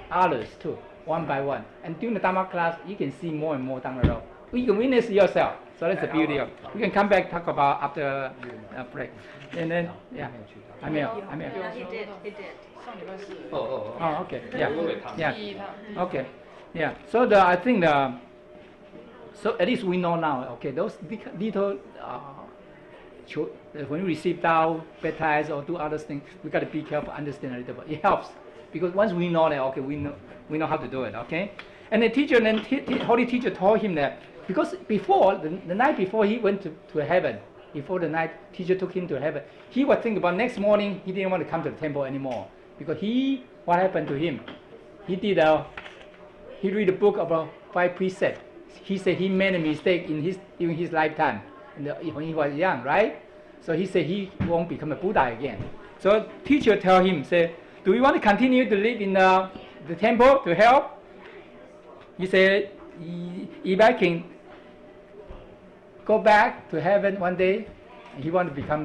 others too, one by one. And during the Dharma class, you can see more and more down the road. You can witness yourself. So that's the beauty of. We can come back talk about after break. And then yeah, I'm here. Yeah, he did. Oh, okay. Yeah. Okay. Yeah. So I think so at least we know now. Okay, those little when you receive Tao, baptize or do other things, we got to be careful, understand a little bit. It helps because once we know that, okay, we know how to do it. Okay. And the teacher, Holy Teacher told him that because before the night before he went to heaven. Before the night, teacher took him to heaven. He was thinking about next morning. He didn't want to come to the temple anymore because what happened to him? He read a book about 5 precepts. He said he made a mistake during his lifetime when he was young, right? So he said he won't become a Buddha again. So teacher tell him, say, do you want to continue to live in the temple to help? He said, if I can go back to heaven one day, he want to become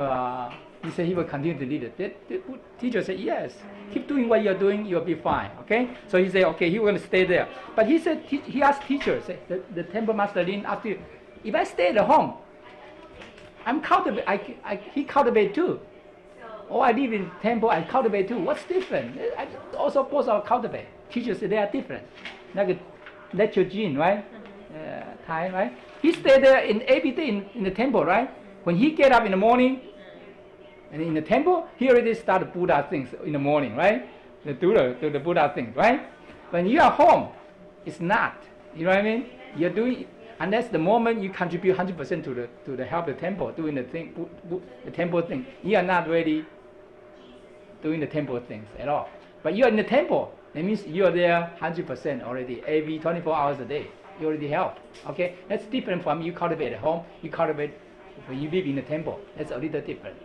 he said he will continue to lead it. The teacher said, yes, keep doing what you're doing, you'll be fine, okay? So he said, okay, he will stay there. But he said, he asked teacher, the temple master Lin asked him, if I stay at home, he cultivate too. Or I live in temple, I cultivate too. What's different? I also both are cultivate. Teacher said they are different. Like that's your gene, right? Thai, right? He stayed there every day in the temple, right? When he get up in the morning, and in the temple, he already start Buddha things in the morning, right? Do the Buddha things, right? When you are home, it's not. You know what I mean? You're doing unless the moment you contribute 100% to the help of the temple, doing the thing, the temple thing, you are not really doing the temple things at all. But you are in the temple. That means you are there 100% already, every 24 hours a day. You already help. Okay, that's different from you cultivate at home. You cultivate when you live in the temple. That's a little different.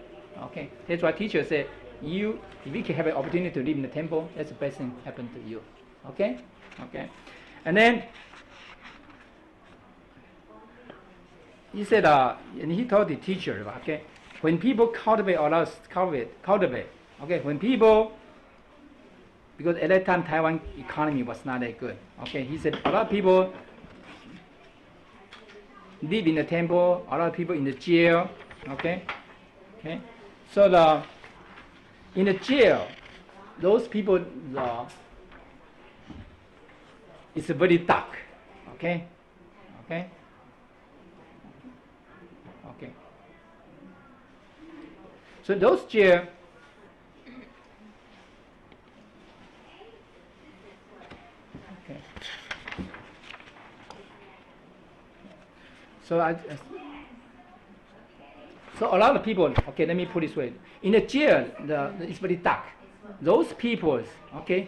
Okay, that's why teacher said, if you can have an opportunity to live in the temple, that's the best thing happen to you. Okay, and then he said, and he told the teacher, okay, when people cultivate, okay, when people, because at that time Taiwan economy was not that good. Okay, he said a lot of people live in the temple, a lot of people in the jail. Okay. So in the jail, those people it's very dark. Okay. So those jail. So a lot of people, okay, let me put it this way. In the jail, it's very dark. Those people, okay,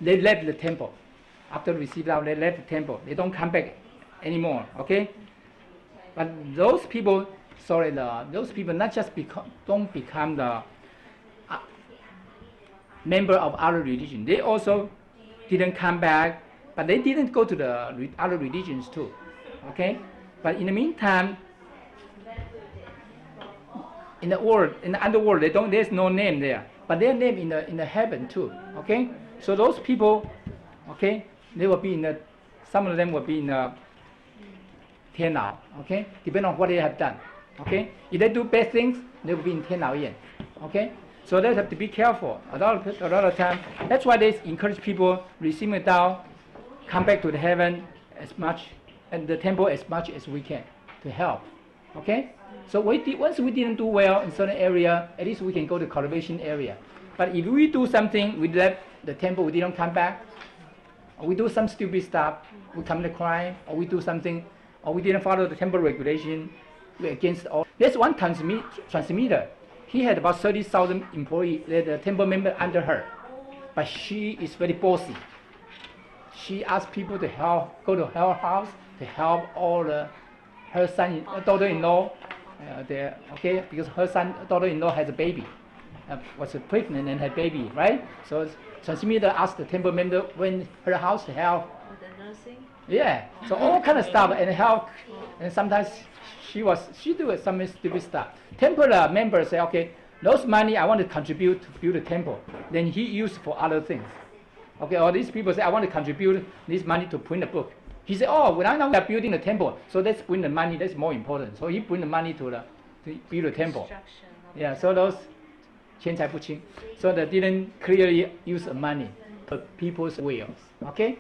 they left the temple. After receive out, they left the temple. They don't come back anymore, okay? But those people, those people not just don't become the member of other religion. They also didn't come back, but they didn't go to the other religions too. Okay, but in the meantime, in the underworld, there's no name there, but their name in the heaven too. Okay, so those people Okay, they will be in the. Some of them will be in the 天牢. Okay, depending on what they have done. Okay, if they do bad things, they will be in 天牢院. Okay, so they have to be careful. A lot of time. That's why they encourage people receive it down, come back to the heaven as much and the temple as much as we can to help. Okay, so once we didn't do well in certain area, at least we can go to cultivation area. But if we do something, we left the temple, we didn't come back, or we do some stupid stuff, we commit a crime, or we do something, or we didn't follow the temple regulation, we're against all. There's one transmitter. He had about 30,000 employees, the temple member under her, but she is very bossy. She asked people to help, go to her house to help all her son, daughter-in-law, there, okay, because her son, daughter-in-law has a baby, was pregnant and had baby, right? So transmitter asked the temple member when her house to help. With the nursing? Yeah, so all kind of stuff and help, and sometimes she do some stupid stuff. Temple members say, okay, those money I want to contribute to build a temple. Then he used for other things. Okay, or these people say, I want to contribute this money to print a book. He said, oh, well, now we are building a temple, so let's bring the money, that's more important. So he bring the money to build a temple. Construction of Yeah, so those 钱财不清, so they didn't clearly use the money for people's wills. Okay,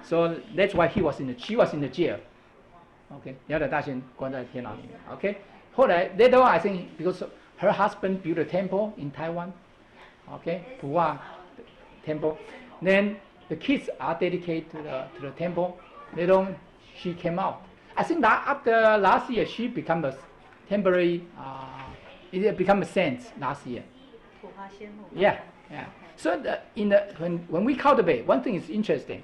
so that's why she was in the jail. Okay, 辽代大仙关在天牢里面. Okay, 后来 later on I think because her husband built a temple in Taiwan. Okay, Puwa temple. Then the kids are dedicated to the temple. Later on she came out. I think that after last year she became a temporary. It became a saint last year. 普华仙后. Yeah, yeah. So when we cultivate, one thing is interesting.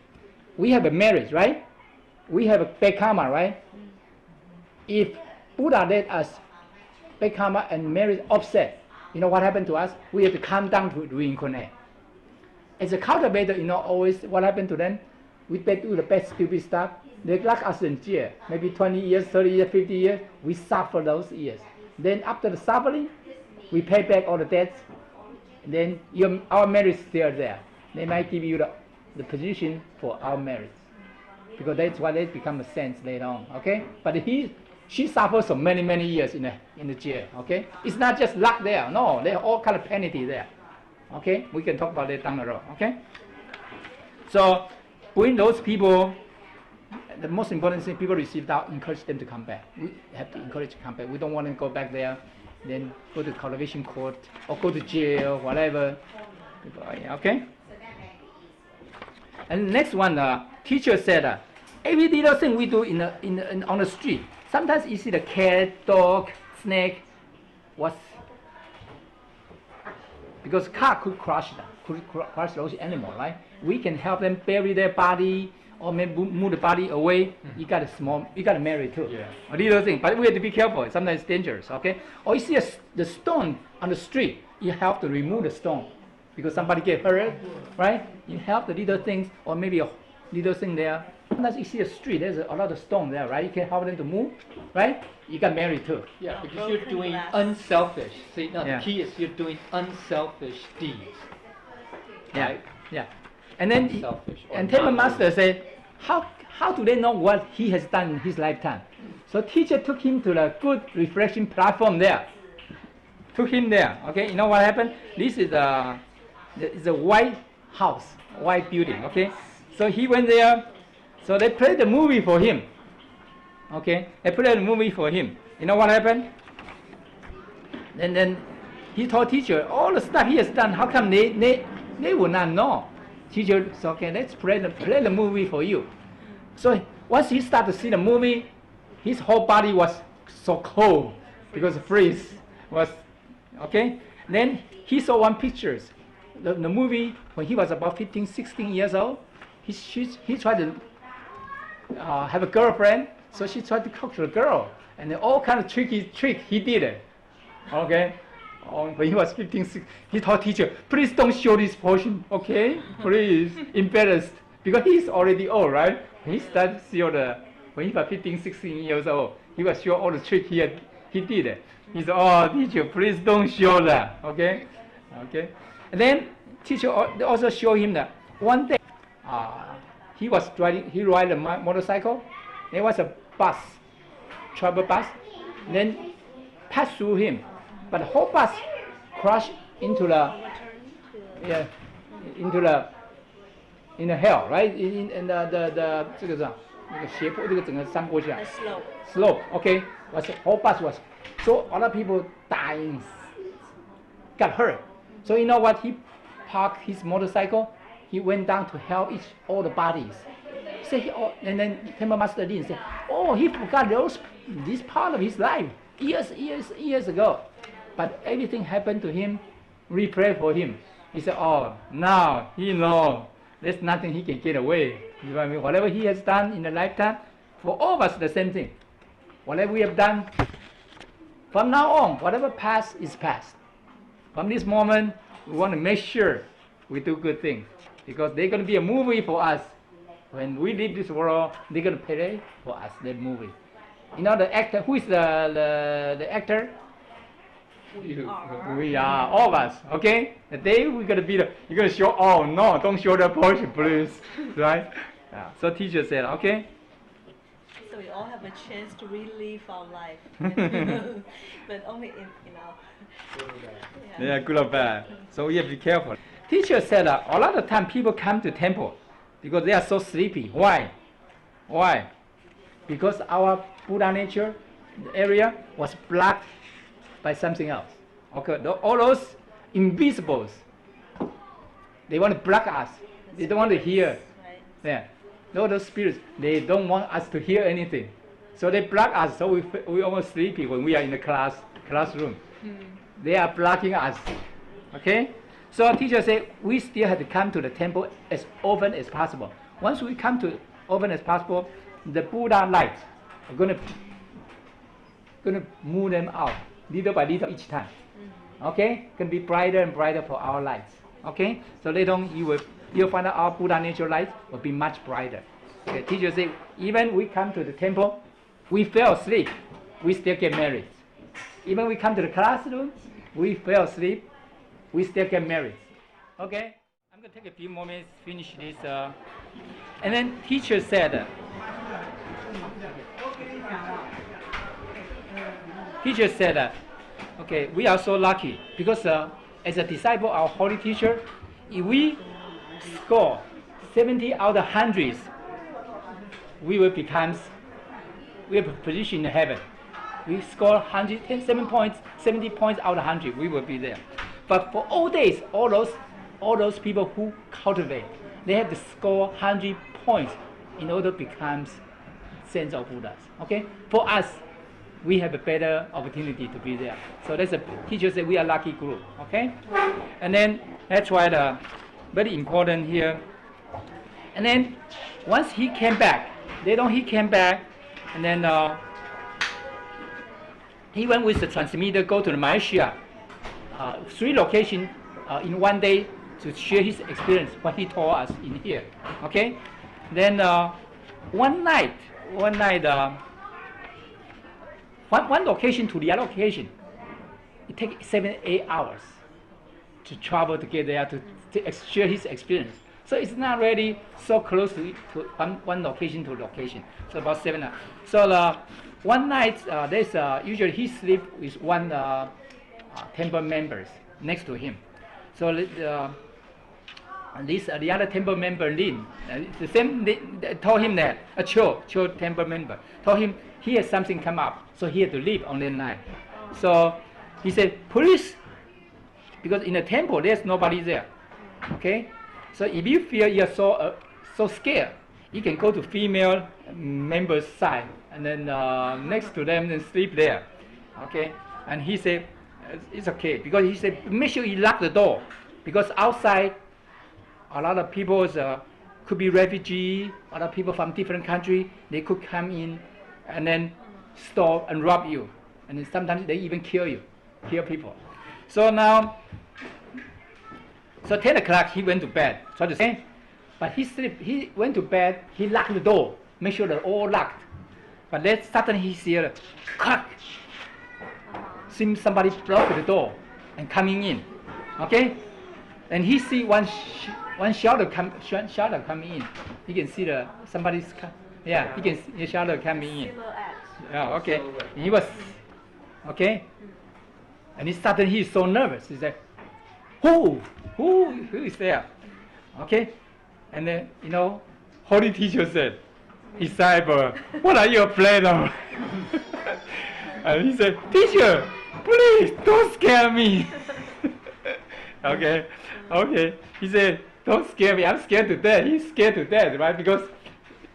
We have a marriage, right? We have a bad karma, right? If Buddha let us bad karma and marriage offset, you know what happened to us? We have to come down to reincarnate. As a cultivator, you know, always what happened to them? We do the bad stupid stuff. They lock us in jail, maybe 20 years, 30 years, 50 years. We suffer those years. Then after the suffering, we pay back all the debts. Then our marriage is still there. They might give you the position for our marriage, because that's why they become a saint later on. Okay, but she suffers for many years in the jail. Okay, it's not just luck there. No, there are all kind of penalty there. Okay, we can talk about it down the road. Okay, so when those people, the most important thing, people receive out, encourage them to come back. We have to encourage to come back. We don't want them to go back there, then go to cultivation court or go to jail, whatever. Okay. And the next one, teacher said, every little thing we do on the street. Sometimes you see the cat, dog, snake, because car could crush those animals, right? We can help them bury their body or maybe move the body away. You got to marry too. Yeah. A little thing, but we have to be careful. Sometimes it's dangerous. Okay. Or you see the stone on the street, you have to remove the stone because somebody get hurt, right? You help the little things, or maybe a little thing there. Sometimes you see a street, there's a lot of stone there, right? You can help them to move, right? You got married too. Yeah, because you're doing unselfish. See, no, Yeah. the key is you're doing unselfish deeds. Yeah, Right? yeah. And then Unselfish or and Temple non-worldly. Master said, how do they know what he has done in his lifetime? So teacher took him to the good reflection platform there. Took him there. Okay, you know what happened? This is a white house, white building. Okay, so he went there. So they played the movie for him. Okay, they played the movie for him. You know what happened? And then he told teacher all the stuff he has done. How come they would not know? Teacher said, okay, let's play the movie for you. So once he started to see the movie, his whole body was so cold because the freeze was okay. Then he saw one pictures. The movie when he was about 15, 16 years old. He tried to have a girlfriend, so she tried to talk to the girl, and all kind of trick he did it. Okay. When he was 15, 16, he told teacher, please don't show this portion, okay? Please, embarrassed. Because he's already old, right? When he started to see when he was 15, 16 years old, he was show all the trick he did. He said, oh, teacher, please don't show that, okay? Okay. And then teacher also showed him that one day, he was driving. He ride a motorcycle. There was a bus, travel bus, then passed through him, but the whole bus crashed into the yeah into the hell, right? In the 这个是吧？那个斜坡，这个整个山坡下 The slope. slope. Okay, was the whole bus was so a lot of people dying, got hurt. So you know what? He parked his motorcycle. He went down to help all the bodies. Say, and then Temple Master Lin said, "Oh, he forgot this part of his life years ago, but everything happened to him. We pray for him." He said, "Oh, now he knows there's nothing he can get away. You know what I mean? Whatever he has done in a lifetime, for all of us the same thing. Whatever we have done, from now on, whatever past is past. From this moment, we want to make sure we do good things, because they're going to be a movie for us. When we leave this world, they're going to pay for us that movie. You know the actor, who is the actor? We are, all of us, okay? The day we're going to be you're going to show, oh no, don't show the portion, please, right? So teacher said, okay? So we all have a chance to relive our life, but only in our. Yeah, good or bad. So we have to be careful. Teacher said a lot of time people come to temple because they are so sleepy. Why? Why? Because our Buddha nature area was blocked by something else. Okay, all those invisibles, they want to block us. They don't want to hear. Right. Yeah, all those spirits, they don't want us to hear anything. So they block us. So we almost sleepy when we are in the classroom. They are blocking us. Okay? So our teacher said we still have to come to the temple as often as possible. Once we come to often as possible, the Buddha light are gonna move them out little by little each time. Okay? Can be brighter and brighter for our lights. Okay? So later on you'll find out our Buddha nature light will be much brighter. Okay? Teacher said even we come to the temple, we fell asleep, we still get married. Even we come to the classroom, we fell asleep, we still get married. Okay? I'm going to take a few more minutes to finish this. And then teacher said, okay, we are so lucky because as a disciple, our holy teacher, if we score 70 out of 100s, we have a position in heaven. We score 107 points, 70 points out of 100, we will be there. But for all days, all those people who cultivate, they have to score 100 points in order to become saints of Buddhas. Okay? For us, we have a better opportunity to be there. So that's a teacher said we are lucky group. Okay? And then that's why the very important here. And then once he came back, and then he went with the transmitter, go to Malaysia, 3 locations in one day to share his experience, what he told us in here. Okay? Then one night, one location to the other location, it takes 7-8 hours to travel to get there to share his experience. So it's not really so close to one location to location. So about 7 hours. So one night, there's usually he sleep with one temple members next to him. So the other temple member Lin, the same told him that Cho temple member told him he has something come up, so he had to leave on that night. So he said, "Please," because in the temple there's nobody there. Okay, so if you feel you're so scared, you can go to female members' side and then next to them and sleep there. Okay, and he said it's okay because he said make sure you lock the door because outside a lot of people could be refugee, a lot of people from different countries, they could come in and then stop and rob you, and then sometimes they even kill people. So now, so 10 o'clock he went to bed, so to say, but he went to bed, he locked the door, make sure they're all locked. But then suddenly he hears a crack. Seems somebody blocked the door and coming in. Okay? and he see one shadow coming in. He can see somebody's yeah. He can see the shadow coming in. Silhouette. Yeah. Okay. And he was okay. And suddenly he's so nervous. He said, who is there? Okay. And then, Holy Teacher said, disciple, what are you afraid of? And he said, teacher, please don't scare me. Okay. He said, don't scare me. I'm scared to death. He's scared to death, right? Because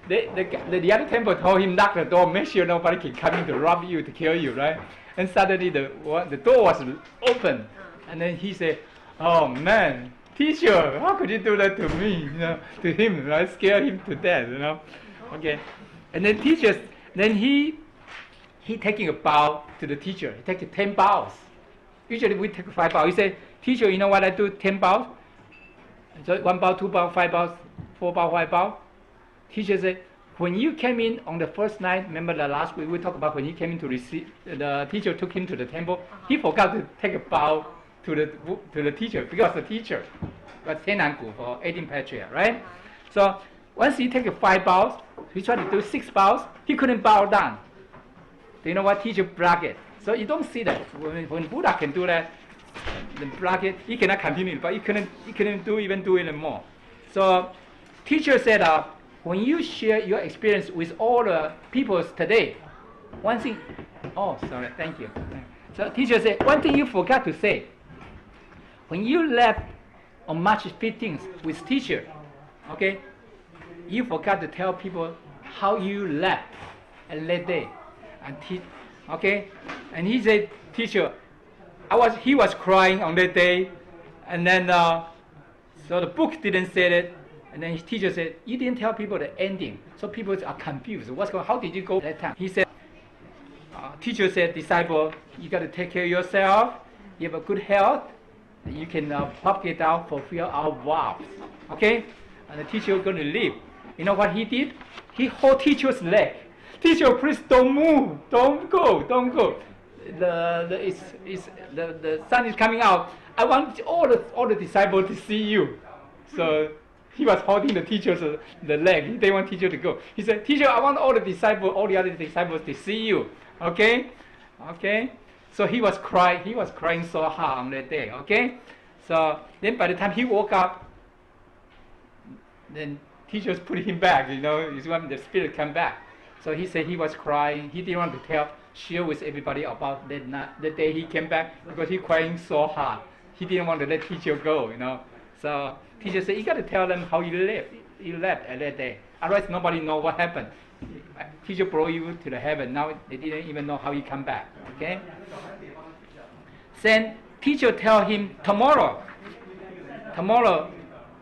the other temple told him knock the door, make sure nobody can come in to rob you, to kill you, right? And suddenly the door was open, and then he said, "Oh man, teacher, how could you do that to me? To him, right? Scare him to death, Okay, and then he taking a bow to the teacher. He takes 10 bows. Usually we take 5 bows. He said, teacher, you know what I do? 10 bows. So 1 bow, 2 bow, 5 bows, 4 bow, 5 bow. Teacher said, when you came in on the first night, remember the last week we talked about when he came in to receive, the teacher took him to the temple. He forgot to take a bow to the teacher because the teacher was Tenangu for 18 Patriarch, right? So once he take 5 bows, he tried to do 6 bows. He couldn't bow down. Do you know what? Teacher blocked it. So you don't see that when Buddha can do that, the block it. He cannot continue, but he couldn't do it more. So teacher said, when you share your experience with all the people today, one thing, thank you. So teacher said, one thing you forgot to say. When you left on March 15th with teacher, okay, you forgot to tell people how you left on that day. And he said, teacher, he was crying on that day, and then so the book didn't say it. And then his teacher said, you didn't tell people the ending. So people are confused. How did you go that time? He said, teacher said, disciple, you got to take care of yourself. You have a good health. And you can propagate out, fulfill our vows. Okay? And the teacher was going to leave. You know what he did? He hold teacher's leg. Teacher, please don't move. Don't go. The sun is coming out. I want all the disciples to see you. So he was holding the teacher's the leg. He didn't want teacher to go. He said, teacher, I want all the other disciples to see you. Okay? So he was crying so hard on that day. Okay? So then by the time he woke up, then teachers put him back, it's when the spirit come back. So he said he was crying. He didn't want to share with everybody about that night, the day he came back, because he crying so hard. He didn't want to let teacher go, So teacher said, you got to tell them how you left at that day. Otherwise, nobody know what happened. Teacher brought you to the heaven. Now they didn't even know how you come back. Okay. Then teacher tell him tomorrow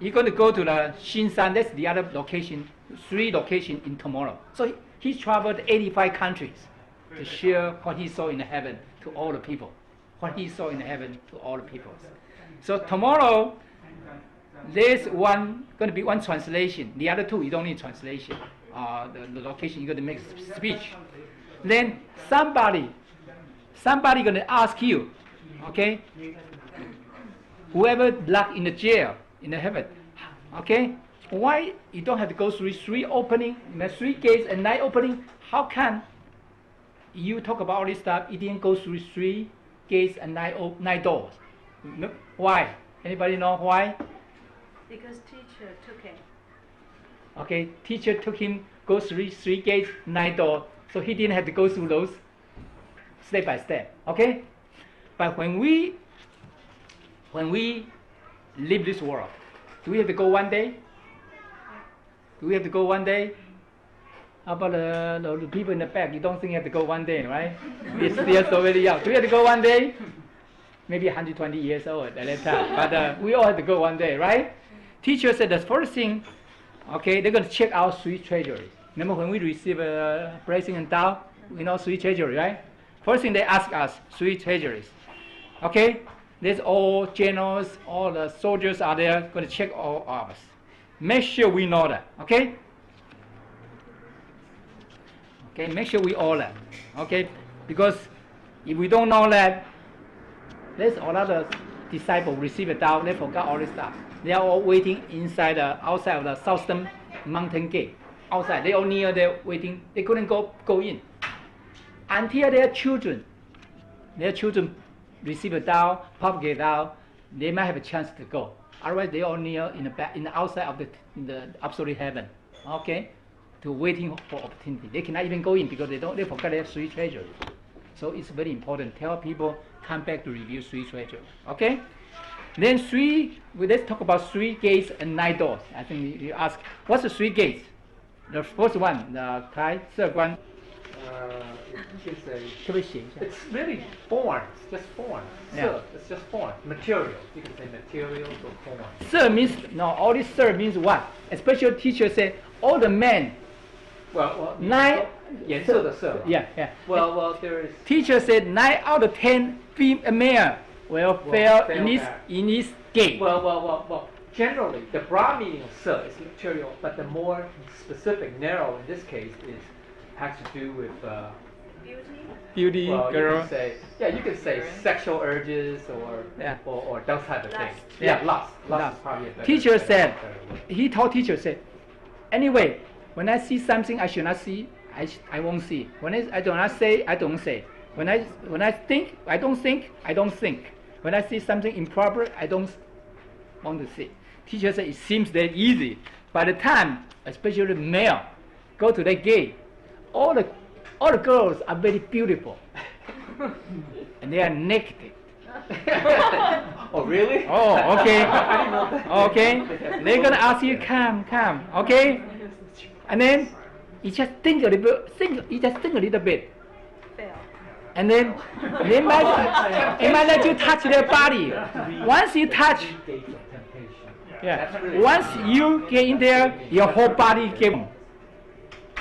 you're going to go to the Shinsan. That's the other location. 3 locations in tomorrow. So he traveled 85 countries to share what he saw in the heaven to all the people. So tomorrow, there's going to be one translation. The other 2, you don't need translation. The location, you're going to make a speech. Then somebody going to ask you, okay? Whoever locked in the jail, in the heaven, okay? Why you don't have to go through 3 opening, 3 gates and 9 opening? How can you talk about all this stuff? You didn't go through 3 gates and 9 doors. No, why? Anybody know why? Because teacher took him. Okay, teacher took him, go through 3 gates, 9 doors, so he didn't have to go through those step by step. Okay, but when we leave this world, do we have to go one day? How about the people in the back? You don't think you have to go one day, right? It's still so very young. Do we have to go one day? Maybe 120 years old at that time. But we all have to go one day, right? Teacher said the first thing, okay, they're going to check out 3 treasuries. Remember when we receive a blessing and Tao, 3 treasuries, right? First thing they ask us, 3 treasuries. Okay? There's all generals, all the soldiers are there, going to check all of us. Make sure we know that, okay? Okay, make sure we all that, okay? Because if we don't know that, there's a lot of disciples received it down. They forgot all this stuff. They are all waiting inside, outside of the southern mountain gate. Outside, they all near there waiting. They couldn't go in until their children receive it down, propagate out. They might have a chance to go. Otherwise, they all near in the outside of the absolute heaven. Okay, to waiting for opportunity. They cannot even go in because they forgot their 3 treasures. So it's very important. Tell people come back to review 3 treasures. Okay. Then let's talk about 3 gates and 9 doors. I think you ask, what's the 3 gates? The first one, the 开色观. You can say 可不可以写一下？ it's really forms, just forms. Yeah. So it's just forms, materials. You can say materials or forms. Sir means no. All this sir means what? Especially teacher say all the men. Well, 9 颜色的色. Yeah. Well, there is. Teacher said 9 out of 10 male will fail fail in this gate. Well. Generally, the broad meaning of "se" is material, but the more specific, narrow in this case has to do with Beauty, well, girl. you can say sexual urges or those type of things. Yeah. Lust Lust. is probably a better. Teacher said, better word. he told teacher said, anyway, when I see something I should not see, I won't see. When I do not say, I don't say. When I think, I don't think. When I see something improper, I don't want to see. Teacher said it seems that easy. By the time, especially the male, go to the gate, all the girls are very beautiful, and they are naked. Oh, really? Oh, okay. I didn't know that. Okay. They're gonna ask you, come. Okay. And then you just think a little bit. Fail. And then they might let you touch their body. Once you touch, Gates of temptation. yeah. Once you get in there, your whole body gets.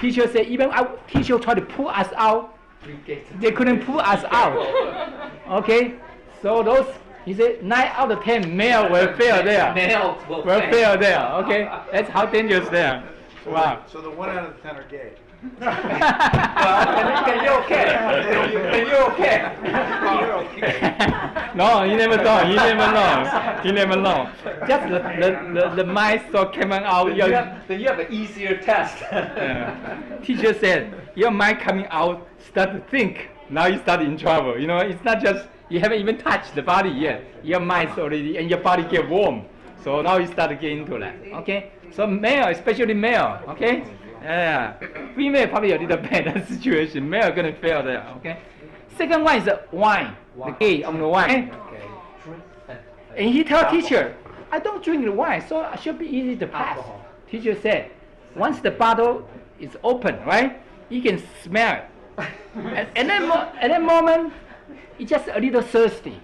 Teacher said even our teacher tried to pull us out, 3 gates of they couldn't pull us out. Okay. So he said 9 out of 10 male will fail there. Males will Fail there. Okay. That's how dangerous they are. Wow. So the 1 out of 10 are gay. Well, then you're okay. Then you're okay. You're okay. No, you never know. Just the mind thought coming out. Then you have an easier test. Yeah. Teacher said your mind coming out start to think. Now you start in trouble. You know, it's not just you haven't even touched the body yet. Your mind's already and your body get warm. So now you start to get into that. Okay. So male, especially male. Okay. Yeah. Female probably a little better situation. Male gonna fail there. Okay. Second one is wine. The gate on the wine. Okay. And he tell teacher, I don't drink the wine, so it should be easy to pass. Alcohol. Teacher said, once the bottle is open, right, you can smell it. and then at that moment, it's just a little thirsty.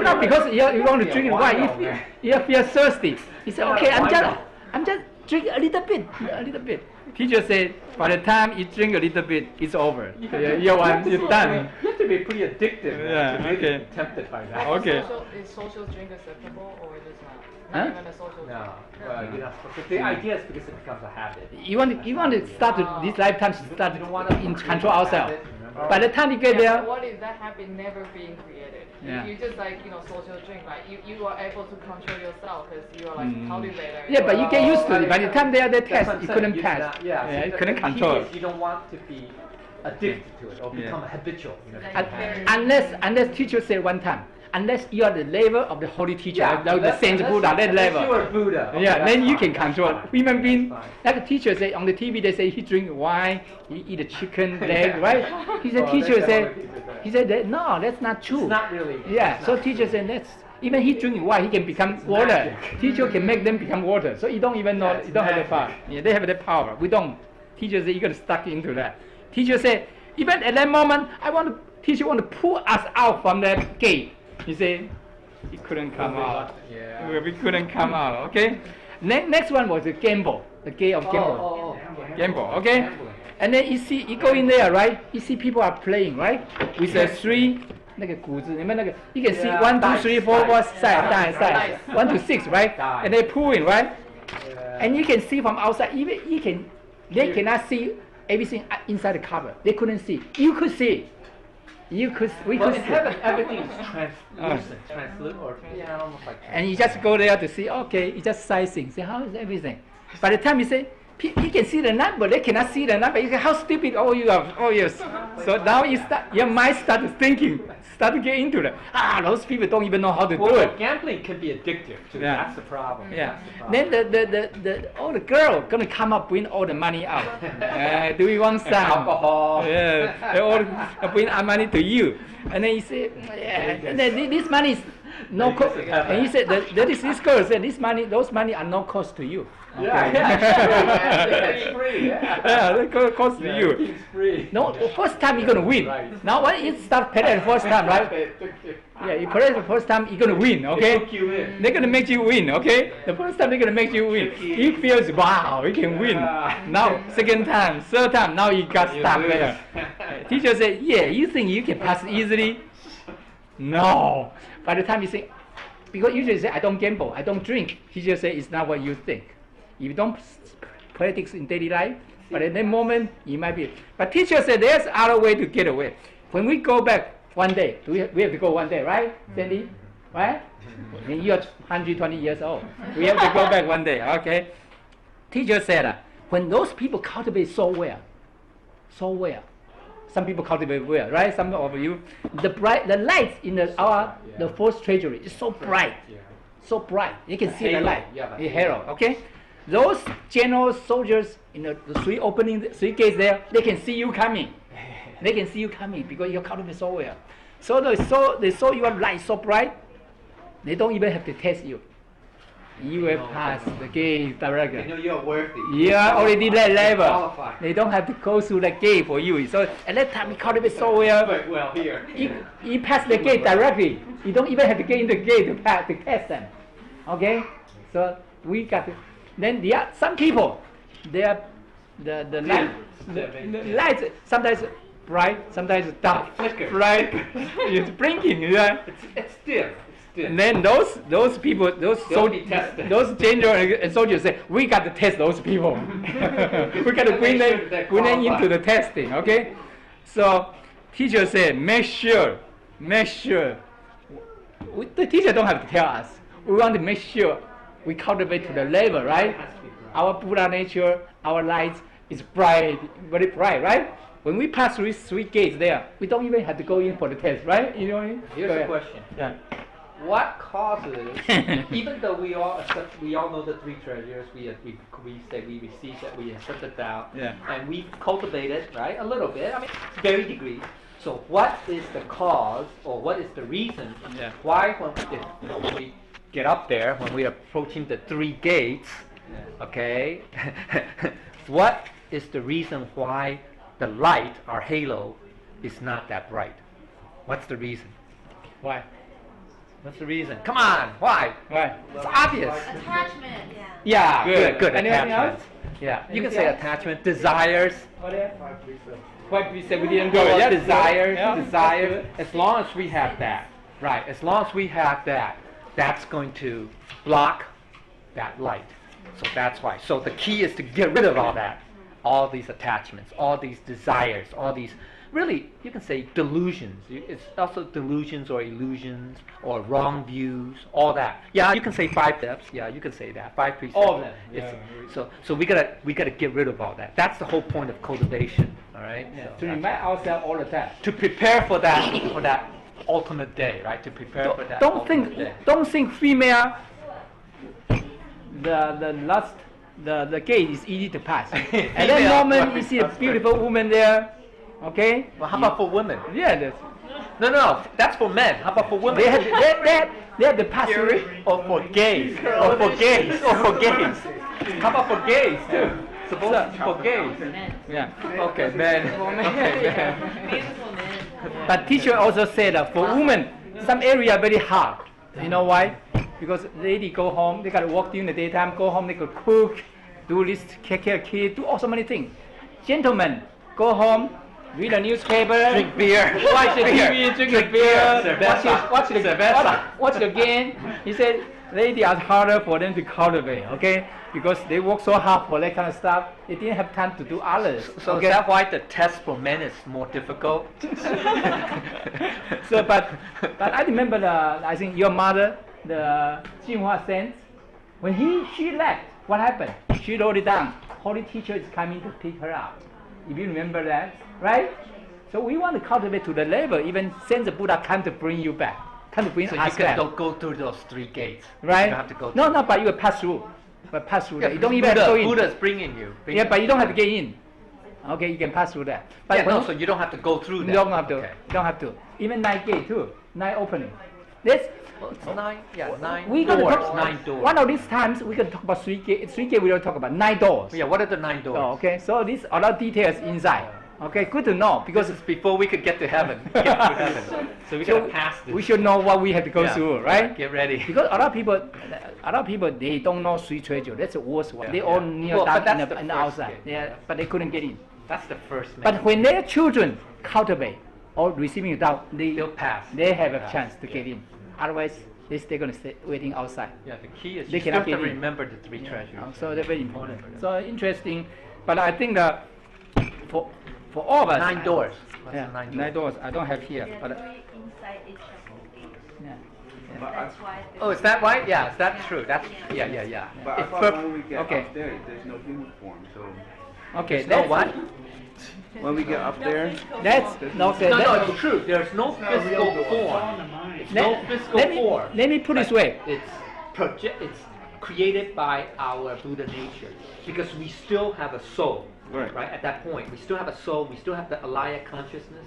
Not because you want to drink wine. If you feel thirsty, he said, okay, I'm just drink a little bit. Teacher said, by the time you drink a little bit, it's over. You're done. You have to be pretty addictive Yeah, to really okay. be tempted by that. Okay. Is social drink acceptable or is it not? Huh? Not even a social No, drink. well, you're not supposed to. The idea is because it becomes a habit. You want to start this lifetime start You don't want to in control ourselves. Remember? By the time you get Yeah, there, but what is that habit never being created? Yeah. You just like, social drink, right? You are able to control yourself because you are like cultivator. yeah, but you get used to it. By the time they are the That's test, what I'm you saying. couldn't You pass. cannot- yeah, you so couldn't the control key it. is you don't want to be addicted to it or Yeah. become habitual. Unless teacher said one time, unless you are the level of the holy teacher, like the unless- Saint unless Buddha, that unless level. you are Buddha. okay, Yeah, that's then you fine, can that's control. fine. Human being, That's fine. like the teacher say on the TV, they say he drink wine, he eat a chicken leg, right? He said Oh, teacher that's said, how people say. he said that, no, that's not true. It's not really. Yeah, it's so not- teacher said that's even he drink wine, he can become water. magic. Teacher can make them become water. So you don't even know, Yeah, it's you don't have the magic. power. Yeah, they have the power. We don't. Teacher said you got to stuck into that. Teacher said even at that moment, teacher want to pull us out from that gate. He said he couldn't come out. Yeah. We couldn't come out. Okay. Next one was the gamble, the gate of gamble. Oh. Gamble, okay? And then you go in there, right? You see people are playing, right? With the 3 那个谷子，你们那个 you can see Yeah, 1, 2, 3, 4, 5, dice. 6, 1 to 6, right? Dice. And they pull in, right? Yeah. And you can see from outside, even they cannot see everything inside the cover. They couldn't see. You could see. we Well, could in see. heaven, everything is translucent, or almost like. And you just go there to see, okay, you just sizing, see how is everything. By the time you say, he can see the number, they cannot see the number. You say, how stupid all you are, oh yes. So now your mind starts thinking, start to get into it. Those people don't even know how to do Well, it. gambling can be addictive too. Yeah. That's the problem. Yeah. That's the problem. Then all the girl gonna come up, bring all the money out. Do we want some? Alcohol. Yeah. They all bring our money to you, and then you say, yeah. And then this money is no cost. And you said this girl said those money are no cost to you. Yeah, Okay. yeah, it's free. Yeah, they cost to you. It's free. No, the first time you're gonna win. Right. Now when you start playing the first time, right? Yeah, you play the first time, you're gonna win, okay? They hook you in. They're gonna make you win, okay? The first time they're gonna make you win. You feels wow, you can win. Yeah. Now second time, third time, now you got You stuck lose. there. Teacher said, yeah, you think you can pass easily? No. By the time you say, because usually say I don't gamble, I don't drink. Teacher say it's not what you think. If you don't practice in daily life, but at that moment you might be. But teacher said there's other way to get away. When we go back one day, we have to go one day, right, Sandy? Right? When you're 120 years old, we have to go back one day. Okay. Teacher said when those people cultivate so well. Some people cultivate well, right? Some of you, the lights in the fourth treasury is so bright. Yeah. So bright, you can The see the halo. light. Yeah, the The halo. halo, okay? Those generals, soldiers in the three gates there, they can see you coming. They can see you coming because you're cultivating so well. So they saw your light so bright, they don't even have to test you. You will pass the gate They directly. know you're worthy. You are already that level. Qualified. They don't have to go through the gate for you. So at that time, you cultivate so well. But, well, here. You pass the gate directly. You don't even have to get in the gate to test them. Okay? So we got to. Then some people, the light, the lights sometimes bright, sometimes dark. Flicker. Bright, it's blinking. Yeah. It's dim. And then those people, those They'll be tested. those generals and soldiers say, we got to test those people. We got to bring Make sure they're them into qualified. the testing. Okay? So teacher said, make sure. The teacher don't have to tell us. We want to make sure we cultivate to the level, right? Our Buddha nature, our light is bright, very bright, right? When we pass through three gates there, we don't even have to go in for the test, right? You know what I mean? Here's Go the ahead. question. Yeah. What causes, even though we all know the three treasures, we say we received that, we accepted that, Yeah. and we cultivated, right, a little bit, I mean, very degree. So what is the cause, or what is the reason Yeah. why when we get up there, when we are approaching the three gates, okay, what is the reason why the light, our halo, is not that bright? What's the reason? Why? What's the reason? Come on, why? Why? It's obvious. Attachment. Yeah, good. Anything Attachment. else? Yeah, you can Anything say else? attachment, desires. What else? 537. Why we say we didn't Go go? with Yeah, desires, yeah. desires. As long as we have that, right? As long as we have that, that's going to block that light. So that's why. So the key is to get rid of all that, all these attachments, all these desires, all these. Really, you can say delusions. It's also delusions or illusions or wrong views, all that. Yeah, you can say 5 steps. Yeah, you can say that. 5 precepts. All of them. It's- Yeah. So we gotta get rid of all that. That's the whole point of cultivation. All right. Yeah, So to that's- remind ourselves all the time. to prepare for that ultimate day, right? To prepare for that Don't ultimate day. think female. The last the gate is easy to pass. At that Female. moment, you see a beautiful woman there. Okay. Well, how about for women? Yeah, that's, No, that's for men. How about for women? they have to pass through. Or for gays. Or for gays. How about for gays too? Suppose for gays. Yeah. Okay, men. Okay, men. But teacher also said that for women, some area very hard. You know why? Because lady go home, they gotta work during the daytime. Go home, they could cook, do this, take care of kids, do all so many things. Gentlemen, go home, read a newspaper, Drink beer. watch the TV, drink the beer, Cerveza. watch the Cerveza. watch the game. He said, lady are harder for them to cultivate, okay? Because they work so hard for that kind of stuff, they didn't have time to do others. So okay? is that why the test for men is more difficult? So, but I remember I think your mother, the Jinhua Saint, when she left, what happened? She wrote it down. Holy teacher is coming to pick her up. If you remember that, right? So we want to cultivate to the level, even send the Buddha come to bring you back, come to bring So you us can back. don't go through those 3 gates. Right? You don't have to go No, through. no, but you will pass through. But pass through Yeah, that. You don't even have to go in. Buddha's bringing you. Yeah, but you don't have to get in. Okay, you can pass through that. But Yeah, when no, so you don't have to go through you that. don't have to. Okay. You don't have to. Even 9 gate too. 9 opening. This Well, it's 9, yeah, 9 we gonna doors, talk 9 doors. One of these times we can talk about 3 gate. 3 gate we don't talk about 9 doors. Yeah, what are the 9 doors? Oh, okay, so these a lot of details inside. Okay, good to know because Because it's before we could get to heaven. Get to heaven. So we gotta pass this. we should know what we have to go Yeah, through, yeah, right? get ready. Because a lot of people they don't know Sui Treasure. That's the worst one. Yeah, They yeah. all kneel Well, but down that's in the the first outside. gate. Yeah, but they couldn't get in. That's the first But man. when their children cultivate or receiving it out, They'll pass. they have a Pass, chance to yeah. get in. Otherwise, they're going to stay waiting outside. Yeah, the key is They you still have cannot to get in. remember the 3 treasures. So they're very important. So interesting. But I think that for all of us, 9 doors. What's Yeah, the 9 doors? 9 doors. I don't have here. There But are 3 inside each of the gate. yeah. That's why. Oh, is that right? Yeah, is that true? That's yeah. But I It's thought perp- when we get okay. upstairs, there's no human form. So Okay. No what? when we get up there, That's no. Okay, No, that- it's true. There's no physical form. It's no physical form. let me put it this way. It's created by our Buddha nature because we still have a soul. Right. At that point, we still have a soul. We still have the alaya consciousness.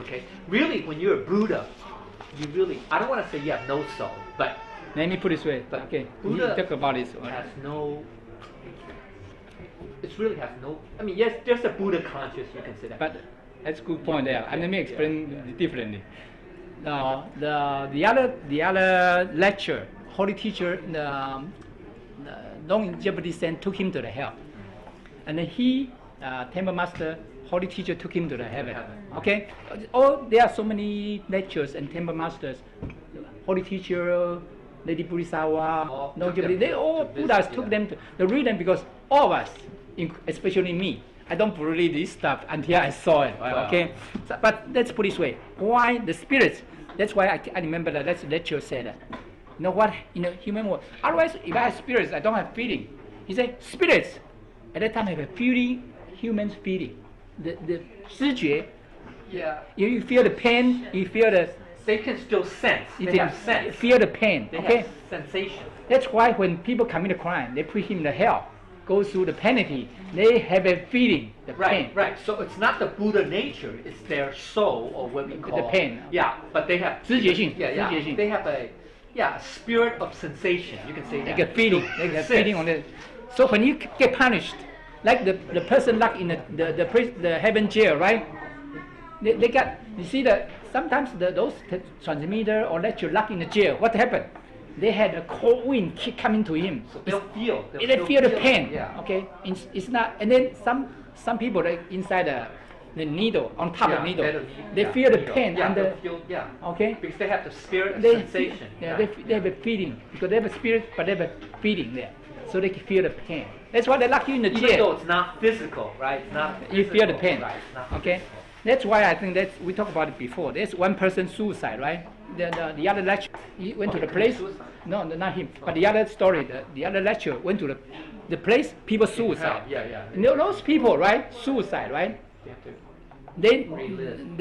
Okay. Really, when you're a Buddha, you really—I don't want to say you have no soul, but Let me put it this way. But Okay. Buddha We talk about this. has no. It really has no. I mean, yes, there's a Buddha conscious. You can say that. But that's a good point there. And let me explain differently. The other lecture, holy teacher, the Long Jeopardy Sen took him to the hell, and then he, temple master, holy teacher took him to the heaven. Okay, there are so many lectures and temple masters, holy teacher, Lady Buddhisawa, All Long took Jeopardy. them They to all visit, Buddhas yeah. took them to the reason because all of us, especially me, I don't believe this stuff until I saw it. Wow. Okay, so, but let's put it this way: why the spirits? That's why I remember that lecture said that. You know what? In the human world, otherwise, if I have spirits, I don't have feeling. He said spirits at that time have a feeling, humans feeling. The 知觉, yeah, you feel the pain, you feel the they can still sense. you They have sense. feel the pain. They Okay, have sensation. that's why when people commit a crime, they put him in hell, go through the penalty. They have a feeling, the pain. Right. So it's not the Buddha nature; it's their soul, or what we call pain. Yeah, but they have 知觉性, Yeah. 知觉性. They have a spirit of sensation. You can say Like that. a feeling, Still like a exists. feeling on it. So when you get punished, like the person locked in the heaven jail, right? They got, you see that sometimes those transmitter or lecture locked in the jail. What happened? They had a cold wind keep coming to him. So they'll feel. They still feel the pain. Yeah. Okay, it's not. And then some people like inside the needle on top of the needle, they feel the pain Yeah, under. they'll feel, yeah. Okay. Because they have the spirit of They sensation. yeah, they have a feeling because they have a spirit, but they have a feeling there, so they can feel the pain. That's why they lock you in the Even though jail. it's not physical, right? It's not You feel the physical, pain. Right. It's not Okay, physical. that's why I think we talked about it before. There's one person suicide, right? The other lecture, he went to the place. Suicide? No, not him. But the other story, the other lecture went to the place. People suicide. Yeah. And those people, right? Suicide, right? They have to They relive.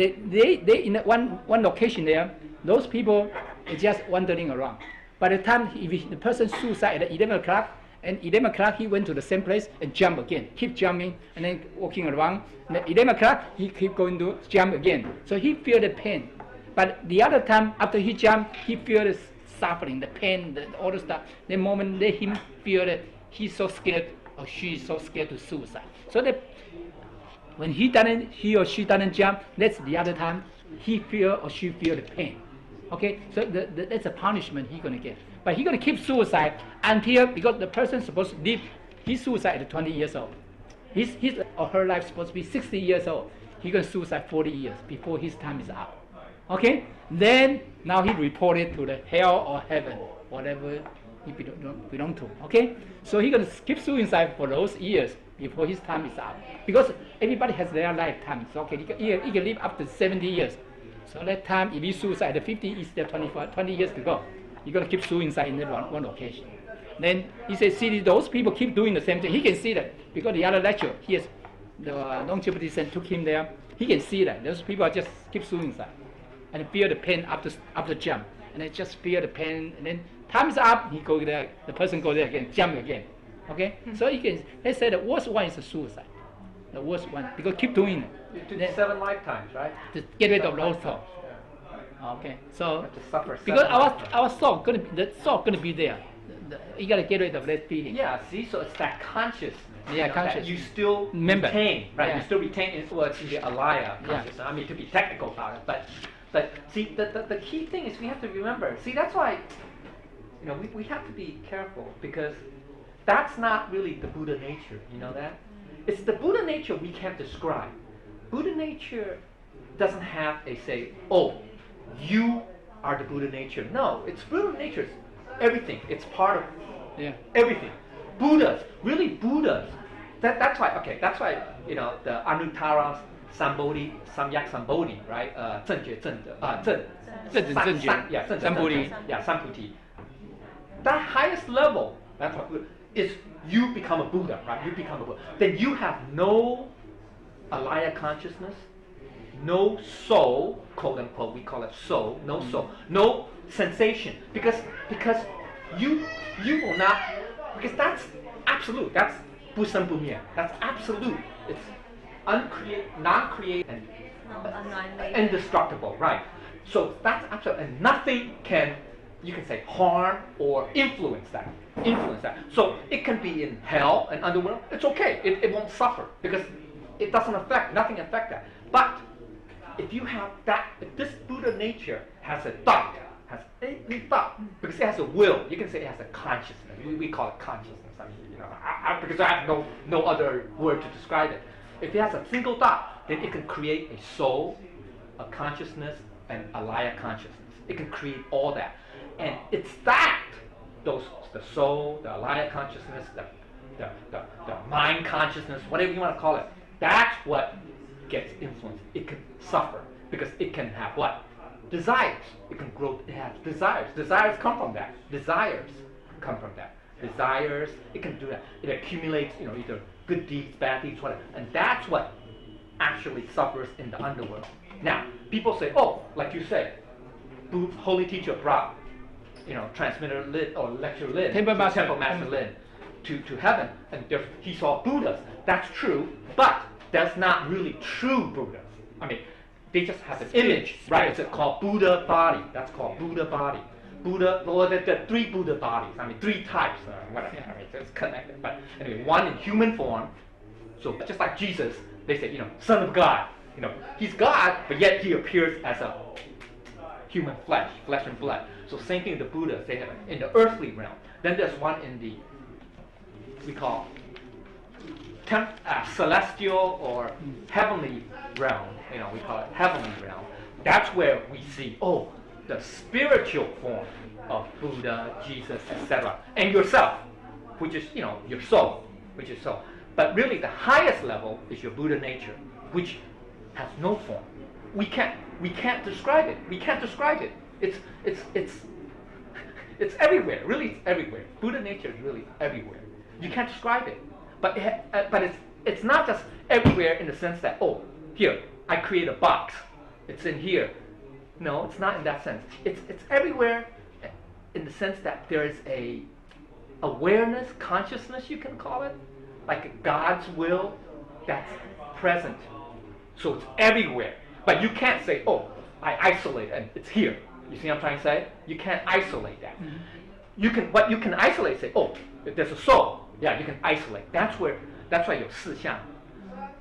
they in one location there, those people are just wandering around. By the time the person suicide at 11 o'clock, and 11 o'clock he went to the same place and jump again, keep jumping and then walking around. And at 11 o'clock he keep going to jump again. So he feel the pain. But the other time after he jump, he feel the suffering, the pain, all the stuff. The moment let him feel that he's so scared or she is so scared to suicide. So that when he or she doesn't jump, that's the other time he feel or she feel the pain. Okay, so that's a punishment he's gonna get. But he's gonna keep suicide until, because the person's supposed to live, he's suicide at 20 years old. His or her life supposed to be 60 years old. He's gonna suicide 40 years before his time is up. Okay, then now he reported to the hell or heaven, whatever he belong to. Okay, so he gonna keep suicide for those years before his time is up. Because everybody has their lifetime. So okay, he can live up to 70 years. So that time, if he suicide at 50, is there 20 years to go. You're gonna keep suicide in that one location. Then he says, see, those people keep doing the same thing. He can see that because the other lecturer, the longevity center took him there. He can see that those people are just keep suicide and feel the pain after jump, and they just feel the pain. And then time's up, he go there. The person go there again, jump again. Okay, so they say the worst one is the suicide. The worst one because keep doing it. You took 7 lifetimes, right? To get rid of 7 those lifetimes, thoughts. yeah. Okay, so You have to suffer because 7 lifetimes. our soul gonna be there. You gotta get rid of that feeling. Yeah, see, so it's that conscious. Yeah, that conscious. you still Remember. retain, right? Yeah. You still retain it. Well, it's the alaya Yeah. consciousness. I mean, to be technical about it, but see, the key thing is we have to remember. See, that's why, we have to be careful because that's not really the Buddha nature. You know that? It's the Buddha nature we can't describe. Buddha nature doesn't have a say, oh, you are the Buddha nature. No, it's Buddha nature. It's everything. It's part of Yeah. everything. Buddhas, really Buddhas. That's why. Okay, that's why the Anuttara Sambodhi, Samyak Sambodhi, right? 正觉正德, 正觉 yeah, 正觉 Sambodhi. yeah, Samputi. That highest level, that's what Buddha is. You become a Buddha, right? You become a Buddha. Then you have no alaya consciousness, no soul, quote unquote. We call it soul. No soul, no sensation, because you will not, because that's absolute. That's Busan Bumia. That's absolute. It's non-create, and indestructible, right? So that's absolute, and nothing can, you can say, harm or influence that. So it can be in hell and underworld. It's okay. It won't suffer because it doesn't nothing affect that. But if you have that, if this Buddha nature has a thought, because it has a will, you can say it has a consciousness. We call it consciousness. I mean, because I have no other word to describe it. If it has a single thought, then it can create a soul, a consciousness, and a alaya consciousness. It can create all that, and it's that the soul, the alaya consciousness, the mind consciousness, whatever you want to call it. That's what gets influenced. It can suffer because it can have what? Desires. It can grow. It has desires. Desires come from that. Desires come from that. Desires. It can do that. It accumulates. Either good deeds, bad deeds, whatever. And that's what actually suffers in the underworld. Now, people say, oh, like you say, holy teacher brought, transmitter Lin or lecturer Lin, Temple Master Lin, to heaven, and he saw Buddhas. That's true, but that's not really true Buddhas. I mean, they just have an image, right? It's called Buddha body. That's called Buddha body. Buddha, well, there are 3 Buddha bodies. I mean, 3 types, whatever. I mean, it's connected. But anyway, one in human form. So just like Jesus, they say, Son of God. He's God, but yet he appears as a human flesh and blood. So same thing with the Buddhas. They have in the earthly realm. Then there's one in the, we call celestial or heavenly realm. We call it heavenly realm. That's where we see, the spiritual form of Buddha, Jesus, etc. And yourself, which is, your soul, which is soul. But really the highest level is your Buddha nature, which has no form. We can't describe it. We can't describe it. It's everywhere. Really, it's everywhere. Buddha nature is really everywhere. You can't describe it. But it's not just everywhere in the sense that, here, I create a box. It's in here. No, it's not in that sense. It's everywhere in the sense that there is a awareness, consciousness, you can call it, like God's will that's present. So it's everywhere. But you can't say, I isolate it and it's here. You see what I'm trying to say? You can't isolate that. Mm-hmm. What you can isolate, say, if there's a soul, yeah, you can isolate. That's why your 四相.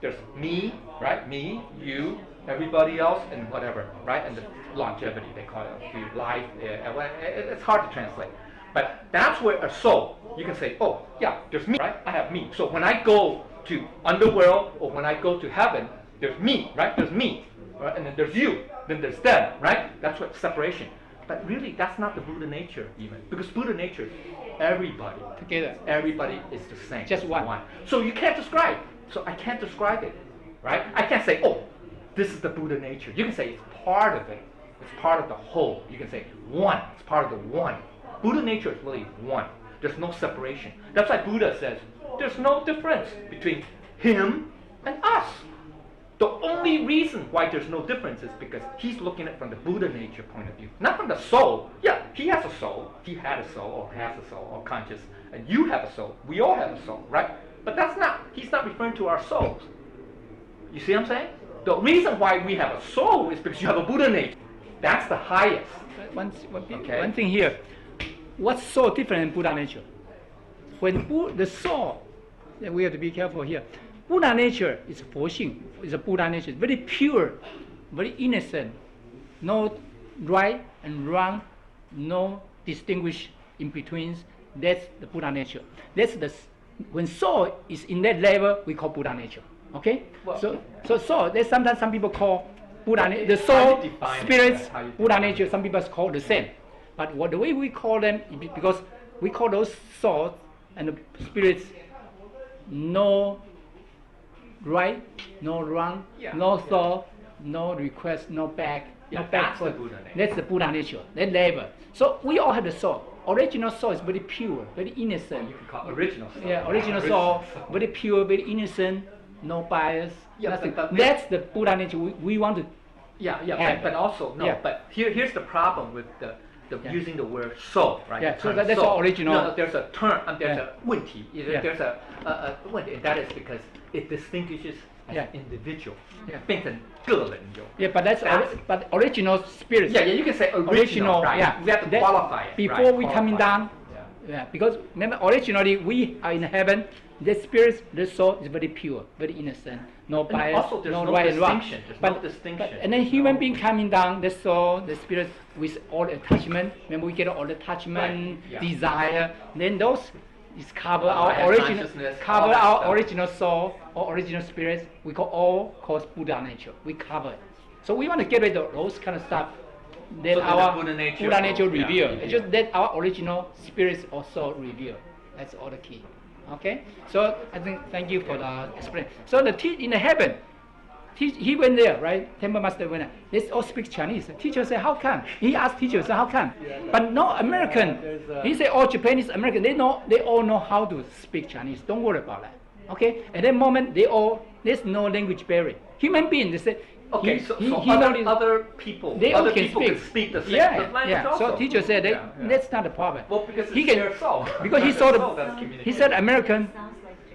There's me, right? Me, you, everybody else, and whatever, right? And the longevity, they call it, the life. It's hard to translate. But that's where a soul, you can say, there's me, right? I have me. So when I go to underworld or when I go to heaven, there's me, right? There's me, right? And then there's you, then there's them, right? That's what separation. But really, that's not the Buddha nature even. Because Buddha nature is everybody. Together. Everybody is the same. Just one. So you can't describe. So I can't describe it, right? I can't say, oh, this is the Buddha nature. You can say it's part of it. It's part of the whole. You can say one. It's part of the one. Buddha nature is really one. There's no separation. That's why Buddha says there's no difference between him and us. The only reason why there's no difference is because he's looking at it from the Buddha nature point of view, not from the soul. Yeah, he has a soul. He had a soul, or has a soul, or conscious, and you have a soul. We all have a soul, right? But that's not. He's not referring to our souls. You see what I'm saying? The reason why we have a soul is because you have a Buddha nature. That's the highest. Okay. One thing here. What's so different in Buddha nature? When the soul, and we have to be careful here. Buddha nature is 佛性, is a Buddha nature, very pure, very innocent, no right and wrong, no distinguish in between. That's the Buddha nature. When soul is in that level, we call Buddha nature. Okay? Well, so soul. There's sometimes some people call Buddha the How soul, you define it, spirits, how you Buddha define it. nature. Some people call the same. But the way we call them, because we call those souls and the spirits no right, no wrong, Yeah, no yeah. thought, no request, no back, Yeah, no that's the backward. Buddha nature. That's the Buddha nature, that level. So we all have the soul. Original soul is very pure, very innocent. You can call original soul. Yeah, original soul, very pure, very innocent, no bias, Yeah, nothing. but- That's the Buddha nature we want to. Yeah, have. but also no. Yeah. But here's the problem with the Yeah. using the word soul, right? Yeah, The so term that's soul. all original. No, there's a term. There's Yeah. a 问题. Yeah. There's a 问题, and that is because it distinguishes as Yeah. individual. Yeah. 变成个人有. Yeah, but but original spirit. Yeah, you can say original, right? Yeah, We have to that- qualify it. Before right? we coming Qualify down, it. yeah, because remember originally we are in heaven. The spirit, the soul is very pure, very innocent, no And bias, also there's no right and wrong. distinction, there's But, no distinction. and then human being coming down, the soul, the spirit with all the attachment. Remember we get all the attachment, Right, yeah. desire. Then those is cover Our our original, consciousness, all cover that our stuff. original soul or original spirits. We call all called Buddha nature. We cover it. So we want to get rid of those kind of stuff. Then So then our the Buddha nature Buddha will- yeah, reveal. reveal. It's just that our original spirits also reveal. That's all the key. Okay. So I think thank you for the explain. So in the heaven, he went there, right? Temple master went there. They all speak Chinese. Teacher said, "How come?" He asked teacher, "How come?" But no American. He said, "All Japanese, American. They all know how to speak Chinese. Don't worry about that." Okay. At that moment, there's no language barrier. Human being, they say. Okay, he- so he know this- other people, they all other can people speak. can speak the same Yeah, the language yeah. also. So teacher said that Yeah, yeah. that's not a problem. Well, because he it's can, their soul. because he It's saw their soul that's he communicating. said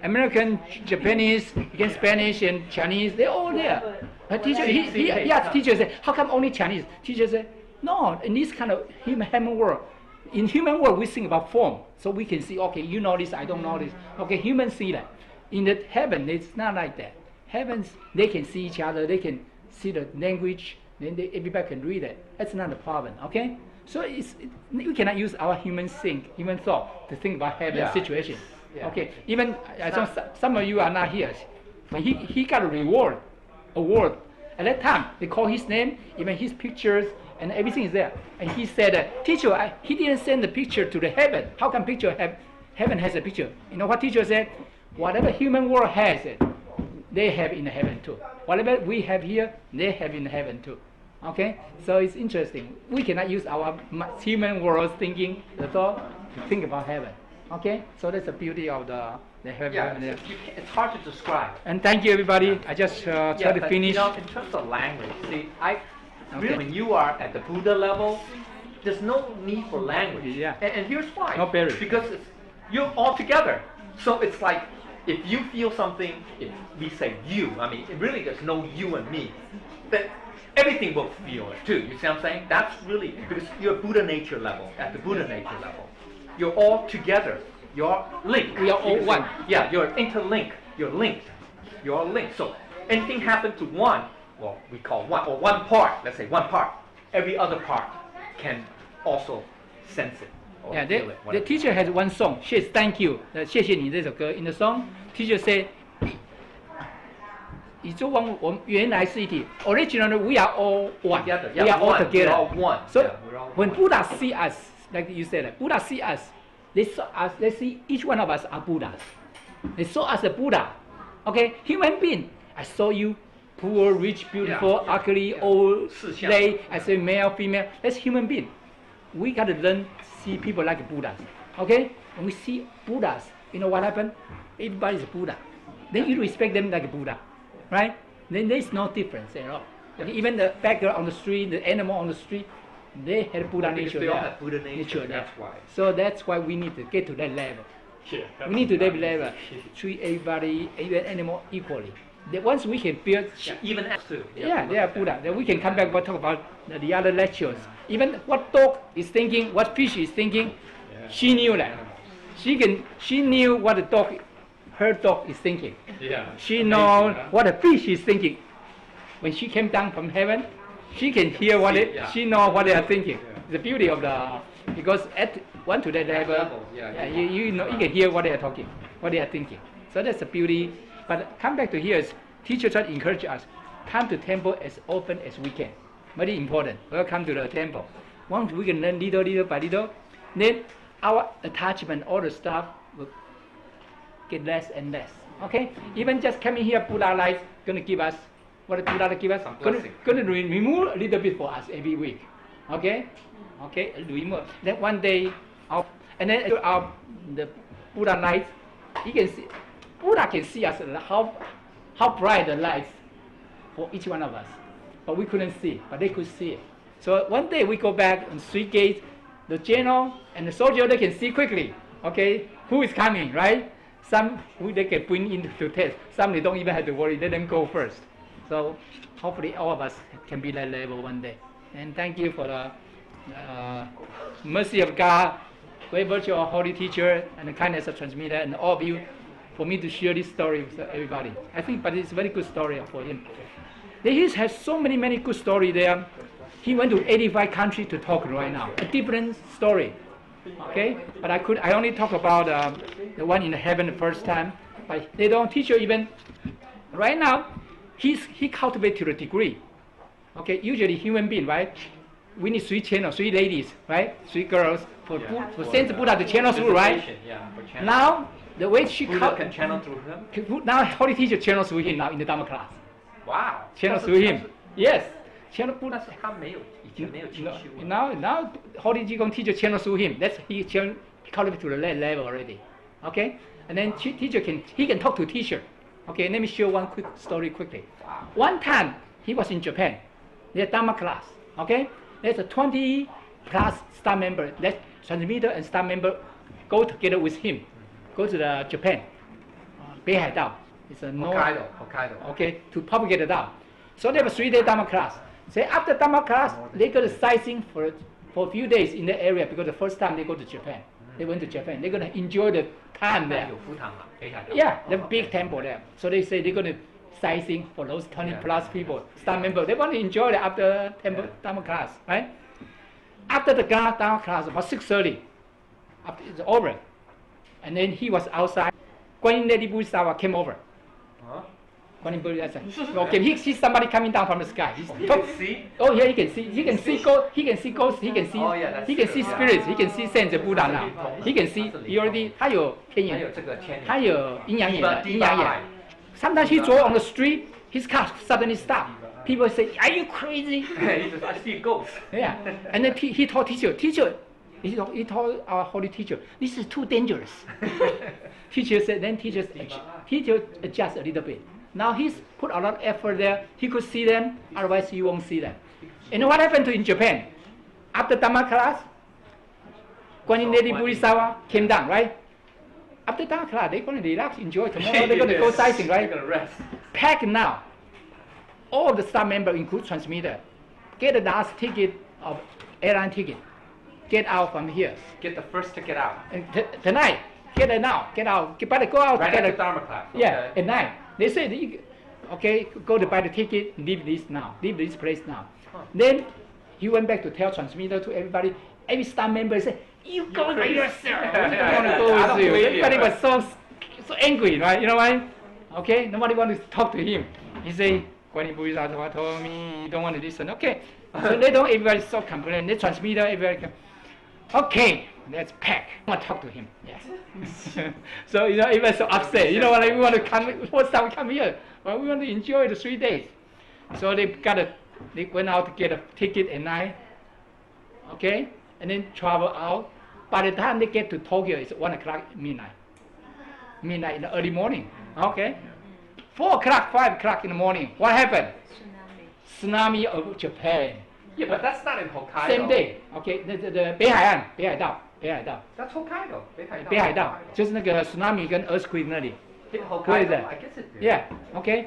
American, Japanese, again Spanish and Chinese, they're all there. But teacher, he asked teacher said, "How come only Chinese?" Teacher said, "No, in this kind of human world, in human world we think about form, so we can see. Okay, you know this, I don't know this. Okay, humans see that. In the heaven, it's not like that. Heavens, they can see each other, they can see the language, then everybody can read it. That's not the problem. Okay, so we cannot use our human thought to think about heaven Yeah. situation. Yeah. Okay, even I saw some of you are not here, but he got a award. At that time, they call his name, even his pictures, and everything is there. And he said, "Teacher, he didn't send the picture to the heaven. How come heaven has a picture?" You know what teacher said? Whatever human world has it, they have in the heaven too. Whatever we have here, they have in the heaven too. Okay, so it's interesting. We cannot use our human world thinking, the thought, to think about heaven. Okay, so that's the beauty of the heaven. Yeah, there. it's hard to describe. And thank you, everybody. I just try to but, finish. You know, in terms of language, see, Okay. really, when you are at the Buddha level, there's no need for language. Yeah. And here's why. No barrier. Because you're all together. So it's like, if you feel something, if we say you, I mean, really there's no you and me, then everything will feel it too. You see what I'm saying? That's really, because you're Buddha nature level, at the Buddha nature level. You're all together. You're linked. We are all You can say- one. Yeah, you're interlinked. You're linked. You're all linked. So anything happen to one, well, we call one, or one part, let's say one part, every other part can also sense it. Or Yeah, feel it, the whatever. teacher has one song. Says "Thank you." 谢谢你这首歌。In the song, teacher said, 宇宙万物，我们原来是一体。Originally, we are all one. Together. We Yeah, are all one. together. We're all one. So Yeah, we're all when one. Buddha see us, like you said, Buddha see us. They saw us. They see each one of us are Buddhas. They saw us a Buddha. Okay, human being. I saw you, poor, rich, beautiful, Yeah. ugly, Yeah. old, 四相。 lay. I say male, female. That's human being. We got to learn see people like Buddhas. Okay, when we see Buddhas, you know what happened? Everybody is Buddha. Then you respect them like a Buddha, right? Then there's no difference at all. Okay, even the beggar on the street, the animal on the street, they had Buddha Because nature they all there. have Buddha nature, there. that's why. So that's why we need to get to that level. Yeah, We need to that level. Treat everybody, even animal equally. That once we can build, Yeah, even us too. yeah, they are Buddha. Then we can come back and talk about the other lectures. Even what dog is thinking, what fish is thinking, she knew that. She knew what the dog, her dog is thinking. Yeah. She knows what a fish is thinking. When she came down from heaven, she can hear what it. Yeah. She know what they are thinking. Yeah. The beauty of the, because at one to that level, you know you can hear what they are talking, what they are thinking. So that's the beauty. But come back to here is teacher try to encourage us. Come to temple as often as we can. Very important. Welcome to the temple. Once we can learn little by little, then our attachment, all the stuff will get less and less. Okay? Even just coming here, Buddha light gonna give us what the Buddha give us. Some Gonna, blessing. gonna remove a little bit for us every week. Okay? Okay? Remove. Then one day, and then the Buddha light, you can see. Buddha can see us how bright the lights for each one of us, but we couldn't see. But they could see it. So one day we go back and Street Gate, the general and the soldier they can see quickly. Okay, who is coming, right? Some who they can bring in to test. Some they don't even have to worry. They then go first. So hopefully all of us can be that level one day. And thank you for the mercy of God, great virtue of Holy Teacher, and the kindness of transmitter, and all of you, for me to share this story with everybody. I think, but it's a very good story for him. He has so many good stories there. He went to 85 countries to talk right now. A different story. Okay? But I only talk about the one in heaven the first time. But they don't teach you even. Right now, he cultivated to a degree. Okay? Usually human being, right? We need 3 channels, 3 ladies, right? 3 girls for sense Buddha to channel through, right? Yeah, for channel. Now, the way she Buddha can channel through him. now Holy Teacher channels through him now in the Dharma class. Wow. Channel through him. Yes. Channel Buddha. 但是他没有，以前没有进修。 Now Holy Qigong teacher channel through him. That's he cultivate to the level already. Okay? And then teacher can talk to teacher. Okay, let me share one quick story quickly. One time he was in Japan. There's Dharma class. Okay? There's a 20 plus staff member. That transmitter and staff member go together with him. Go to the Japan. Beihai It's a Hokkaido. Okay, to propagate it out. So they have a 3-day Dharma class. Say after Dharma class, they go to sightseeing for a few days in the area because the first time they go to Japan. They went to Japan. They're going to enjoy the time there. 有福堂啊，北海道。 Yeah, the big temple there. So they say they're going to sightseeing for those 20 plus people, staff members. They want to enjoy the after temple Dharma class, right? After the Dharma class, about 6:30, after it's over, and then he was outside. Guanyin Lady Bodhisattva came over. Huh? Guanyin Bodhisattva. Okay, he sees somebody coming down from the sky. He can see. Oh yeah, he can see. He can see ghosts. He can see ghosts. He can see. Oh, yeah, that's he can true. see spirits. He can see sense of Buddha now. He can see. He already. 他有天眼。还有这个天眼。他有阴阳眼的。阴阳眼。 eye. Sometimes he drove on the street. His car suddenly stopped. People say, "Are you crazy?" He says, I see ghosts. Yeah. And then he told teacher. He told our holy teacher, "This is too dangerous." Teacher said. Then teacher adjust a little bit. Now he's put a lot of effort there. He could see them. Otherwise, you won't see them. And what happened in Japan? After Dhamma class, Guanyin Lady Bodhisattva came down, right? After Dhamma class, they're going to relax, enjoy. Tomorrow they're going to go sightseeing, right? They're going to rest. Pack now. All of the staff members, include transmitter, get the last ticket of airline ticket. Get out from here. Get the first ticket out. And tonight, get it now. Get out. Better go out. Right get after it. Dharma class. Yeah, Okay. at night. They say, okay, go to buy the ticket, leave this now, leave this place now. Then he went back to tell transmitter to everybody. Every staff member said, "You go by yourself. We don't want to go I don't with you." believe you. Everybody was so angry, right? You know why? Okay, nobody wanted to talk to him. He say, Buddha told me you don't want to listen. Okay. So they don't, everybody so complaining. The transmitter, everybody. Okay, let's pack. I want to talk to him. Yes. So everybody's so upset. You know what? We want to come. First time we come here. Well, we want to enjoy the 3 days. So they went out to get a ticket at night. Okay, and then travel out. By the time they get to Tokyo, it's 1 o'clock midnight. Midnight in the early morning. Okay. 4 o'clock, 5 o'clock in the morning. What happened? Tsunami of Japan. Yeah, but that's not in Hokkaido. Same day. Okay, the 北海岸，北海道，北海道， That's Hokkaido. 北海道，就是那个 tsunami 跟 earthquake 那里。 Hit Where is Hokkaido. that? I guess it did. Yeah. Okay.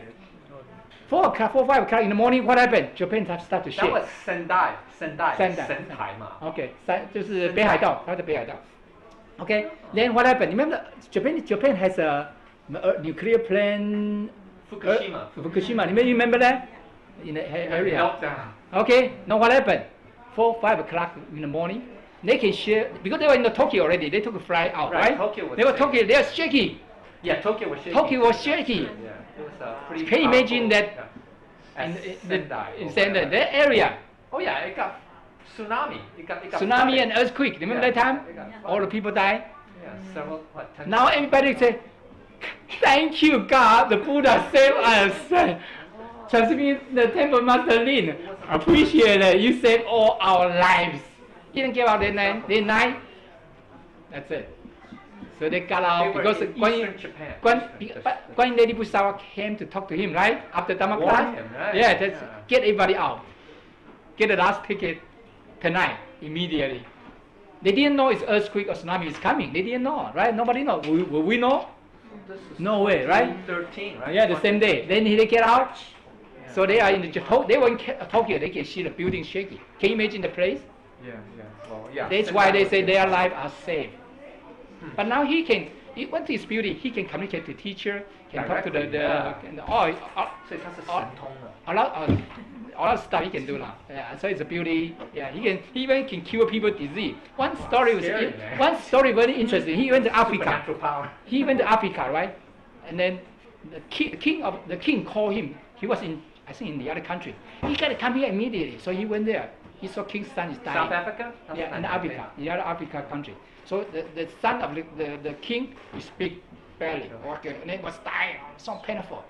4 o'clock, 4, 5 o'clock in the morning. What happened? Japan start to That shake. was Sendai. Sendai. Sendai. 神台嘛。 Okay. 就是北海道，它的北海道。Okay. Then what happened? Remember, Japan has a nuclear plant. Fukushima. Fukushima. You remember that? In the area. Meltdown. Okay, now what happened? 4, 5 o'clock in the morning, they can share, because they were in the Tokyo already, they took a flight out, Right, right? Tokyo was they were shaking. Tokyo, they are shaky. Yeah, Tokyo was shaking. Tokyo was shaky. Yeah, it was pretty. Can you imagine powerful, that yeah. in, As in, Sendai. in or Sendai, whatever. that area, Oh yeah, it got tsunami. It got tsunami flooded. and earthquake, remember Yeah, that time? it got All the flooded. people died. Yeah, several, what, 10 Now everybody say, thank you God, the Buddha saved us. Transmit the Temple Master Lin, appreciate it, you saved all our lives. He didn't give out their name, that's it. So they got They out were because in Eastern Japan. Guan Lady Busawa came to talk to him, right? After Dhamma Warned class. him, right? Yeah, that's, Yeah. get everybody out. Get the last ticket tonight, immediately. They didn't know it's earthquake or tsunami is coming. They didn't know, right? Nobody know. Will we know? This is No way, right? 13, right? Yeah, the same day. Then they get out. So they are in they were in Tokyo. They can see the building shaking. Can you imagine the place? Yeah, yeah. Well, yeah. That's why they say their lives are safe. But now he went to his building. He can communicate to teacher, can talk to Directly, yeah. all 所以它是神通的。 a lot of stuff he can do now. Yeah, so it's a beauty. Yeah, he even can cure people disease. One story was Scary, man. one story very interesting. He went to Africa. Supernatural power. He went to Africa, right? And then the king called him. He was I think in the other country. He got to come here immediately. So he went there. He saw King's son is dying. South Africa? Yeah, in Africa, the other Africa country. So the son of the king, he speak barely, okay, and it was dying, so painful.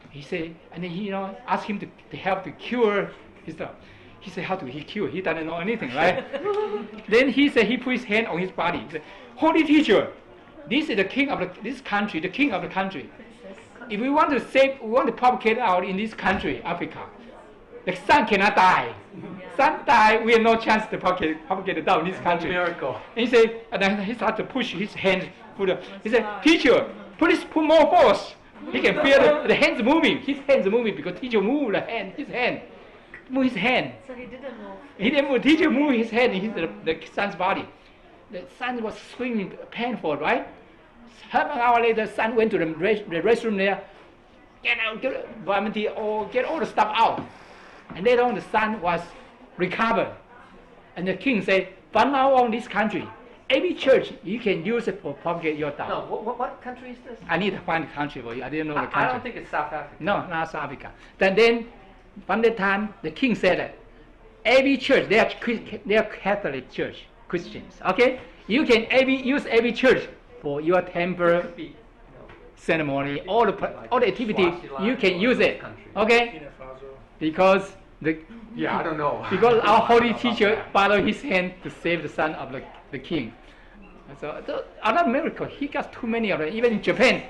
He said, and then he asked him to help to cure his stuff. He said, how do he cure? He doesn't know anything, right? Then he said he put his hand on his body. He said, Holy teacher, this is the king of this country, the king of the country. If we want to propagate out in this country, Africa, the son cannot die. Son die, we have no chance to propagate it down in this country. Miracle. And he said, and then he started to push his hand. He said, teacher, please put more force. He can feel the hands moving. His hands moving because teacher moved his hand. Move his hand. So he didn't move. He didn't move. Teacher moved his hand in the son's body. The son was screaming painful, right? Half an hour later, son went to the restroom there, get all the stuff out. And later on, the son was recovered. And the king said, from now on, this country, every church, you can use it for propagate your Tao. No, what country is this? I need to find the country for you. I didn't know the country. I don't think it's South Africa. No, not South Africa. Then, from that time, the king said that every church, they are Catholic church, Christians. Okay, you can use every church for your temple Could be, ceremony, all the activity. Swaziland You can or use it. country. Okay, because Yeah, I don't know. because our I holy don't know about teacher that. followed his hand to save the son of the king. So another miracle. He got too many of them. Even in Japan,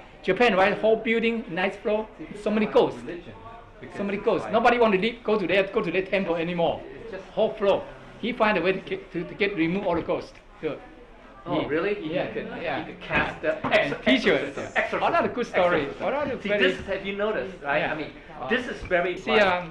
right? Whole building, nice floor, so many ghosts. Religion, because So many it's ghosts. like- Nobody want to go to their temple anymore. It's just Whole floor. He find a way to remove all the ghosts. So Oh, he- really? Yeah, You could, yeah. You could cast the And teachers. exorcism. A lot of good stories. Exorcism. A lot of See, very- this is, have you noticed, right? Yeah. I mean, this is very See, like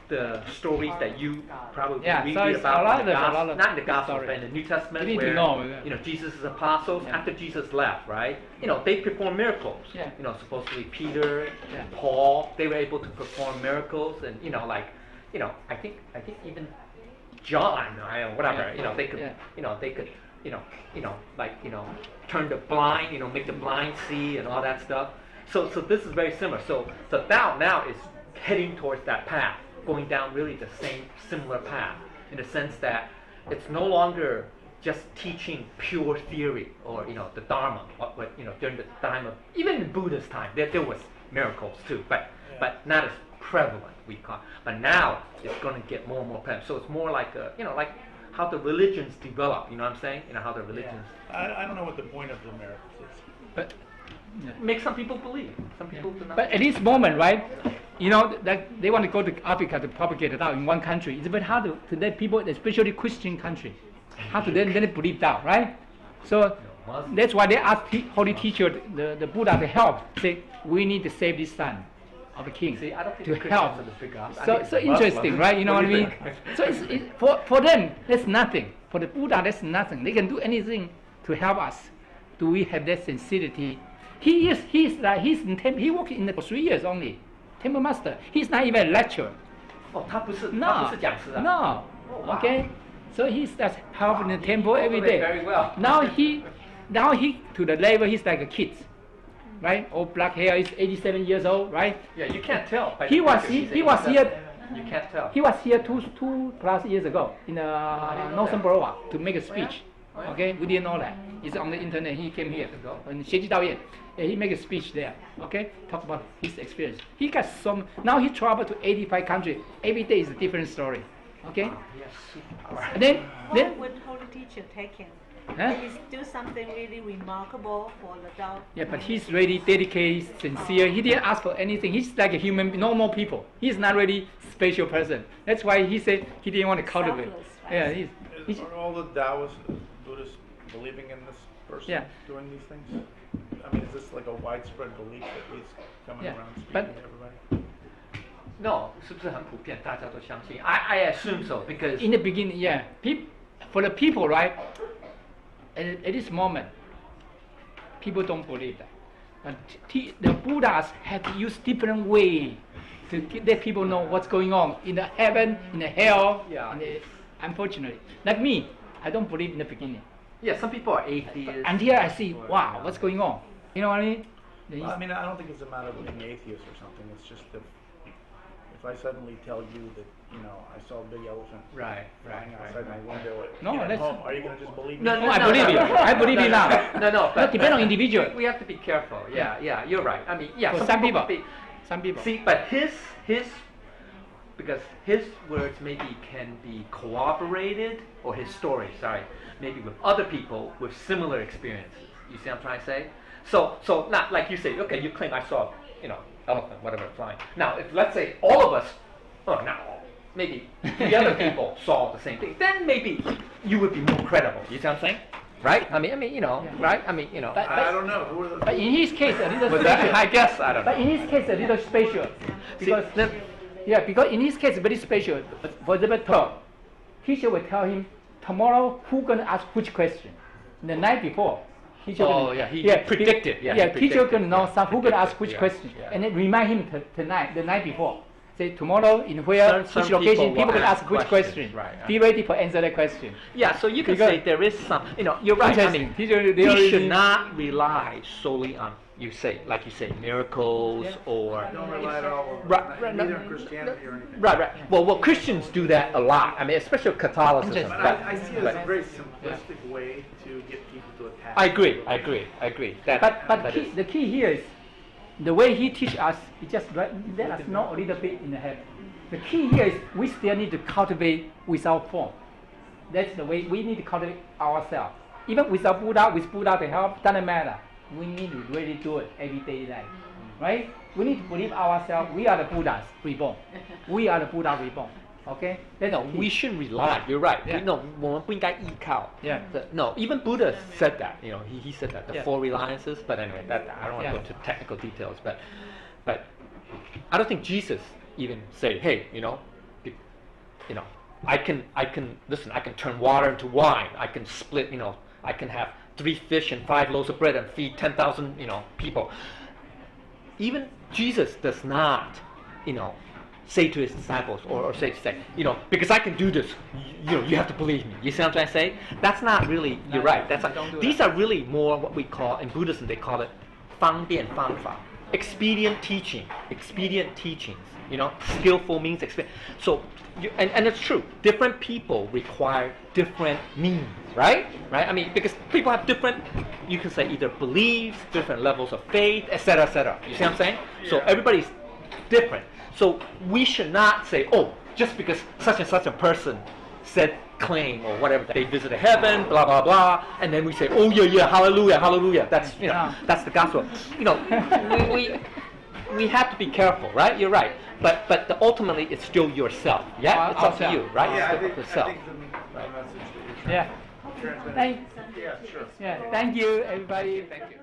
the stories that you probably Yeah, read so it's about a lot in the of- a lot gospel, of not in the good gospel, stories. but in the New Testament, You need to where know, yeah. you know Jesus' apostles Yeah. after Jesus left, right? You know, they performed miracles. Yeah. You know, supposedly Peter, Yeah. Paul, they were able to perform miracles, and you know, like, you know, I think even John, whatever, Yeah. you know, they could, Yeah. you know, they could, like, turn the blind, make the blind see and all that stuff. So this is very similar. So Tao now is heading towards that path, going down really the same similar path, in the sense that it's no longer just teaching pure theory or the Dharma. What during the time of even in Buddha's time, there was miracles too, but not as prevalent. We call, but now it's going to get more and more prevalent. So it's more like like how the religions develop. You know what I'm saying? How the religions I don't know what the point of the miracles is. But make some people believe. Some people do not. But at this moment, right, that they want to go to Africa to propagate it out in one country. It's very hard to let people, especially Christian country, how to let it believe that, right? So that's why they ask holy teacher, the Buddha, to help. Say, we need to save this son of the king. See, I don't think to the Christians help. are the big ups. I So think it's the interesting, Muslims. right? You know what I do mean? think? So for them, that's nothing. For the Buddha, that's nothing. They can do anything to help us. Do we have that sincerity? He worked in the for 3 years only. Temple master. He's not even a lecturer. 哦，他不是 No, 讲师啊。 no. Oh, wow. Okay, so he's just helping the temple every day. Very well. Now he to the level he's like a kid, right? All black hair. He's 87 years old, right? Yeah, you can't tell. by He the was picture. he was here. You can't tell. He was here two plus years ago in Northern Borough to make a speech. Oh, yeah? Okay, we didn't know that. It's on the internet. He came here in 学习导演. Yeah, he make a speech there. Okay, talk about his experience. He got some. Now he traveled to 85 countries. Every day is a different story. Okay. Yes, super. And then What would holy teacher take him? huh? He do something really remarkable for the Tao. Yeah, but he's really dedicated, sincere. He didn't ask for anything. He's like a human, normal people. He's not really special person. That's why he said he didn't want to cultivate. Selfless, right? Yeah, he's Are all the Taoists, Buddhists believing in this person Yeah. doing these things? I mean, is this like a widespread belief that he's coming Yeah, around speaking but- to everybody? No, 是不是很普遍？大家都相信。I assume so because in the beginning. Yeah, for the people, right? At this moment, people don't believe that. But the Buddhas have used different way to let people know what's going on in the heaven, in the hell. Yeah. Unfortunately, like me, I don't believe in the beginning. yeah, some people are atheists. Until I see, wow, what's going on? You know what I mean? Well, I mean, I don't think it's a matter of being atheist or something. It's just that if I suddenly tell you that, I saw a big elephant Right, flying right, outside right, my window No, at that's- home, are you going to just believe me? No, I believe you. I believe you now. No, But depend on individual. We have to be careful. Yeah, you're right. I mean, yeah, For some people. be- Some people. See, but his because his words maybe can be corroborated, or his story, sorry, maybe with other people with similar experiences. You see what I'm trying to say? So not like you say, okay, you claim I saw, elephant, whatever, flying. Now, if let's say all of us, or not all, maybe the other people saw the same thing, then maybe you would be more credible. You see what I'm saying? Right? I mean, right? I mean, But- I don't know. Who are those But in his case, a little But special. I guess I don't know. But in his case, a little special. Because, because in his case, very special. For example, Tom, teacher will tell him, tomorrow, who going to ask which question? The night before. Teacher Oh, gonna- yeah, he predicted, yeah, he teacher predicted, going to know yeah, who going to ask which yeah, question. yeah. And then remind him tonight, the night before. Say, tomorrow, in where, Some which location, people people will going to ask ask which questions, question. right. Be ready for answer that question. Yeah, so you can Because- say there is some, you're right. I Interesting. mean, Teacher, they we already- should not rely solely on, like you say, miracles or. Don't rely at all on Right, no, neither in Christianity or anything. Right. Well, Christians do that a lot. I mean, especially Catholicism. But I see it as a very simplistic way to get people to attack. I agree. That, But that key, is- the key here is the way he teach us. He just let us know a little bit in the head. The key here is we still need to cultivate without form. That's the way we need to cultivate ourselves. Even without Buddha, with Buddha to help, doesn't matter. We need to really do it every day life, right? We need to believe ourselves. We are the Buddhas reborn. We are the Buddha reborn. Okay? That's No, the key. we shouldn't rely. You're right. Yeah. No, 我们不应该依靠. Yeah. No, even Buddha said that. He said that the Yeah. 4 reliances. But anyway, I don't want to Yeah. go into technical details. But I don't think Jesus even said, hey, I can listen. I can turn water into wine. I can split. I can have 3 fish and 5 loaves of bread and feed 10,000 people. Even Jesus does not, say to his disciples or say, because I can do this, you have to believe me. You see what I'm trying to say? That's not really. You're right. That's don't do these are really more what we call in Buddhism. They call it 方便方法. expedient teachings. You know, skillful means so. And it's true. Different people require different means, right? Right. I mean, because people have different, you can say either beliefs, different levels of faith, etc., etc. You see what I'm saying? So Yeah. everybody's different. So we should not say, oh, just because such and such a person said claim or whatever, they visited heaven, blah blah blah, and then we say, oh yeah, hallelujah, hallelujah. That's that's the gospel. You know, we have to be careful, right? You're right. But ultimately, it's still yourself. Yeah, it's up to you, right? Yeah, I It's think, up to yourself. the message that you're trying Yeah. to transmit. Thank, Yeah, sure. yeah. Thank you, everybody. Thank you.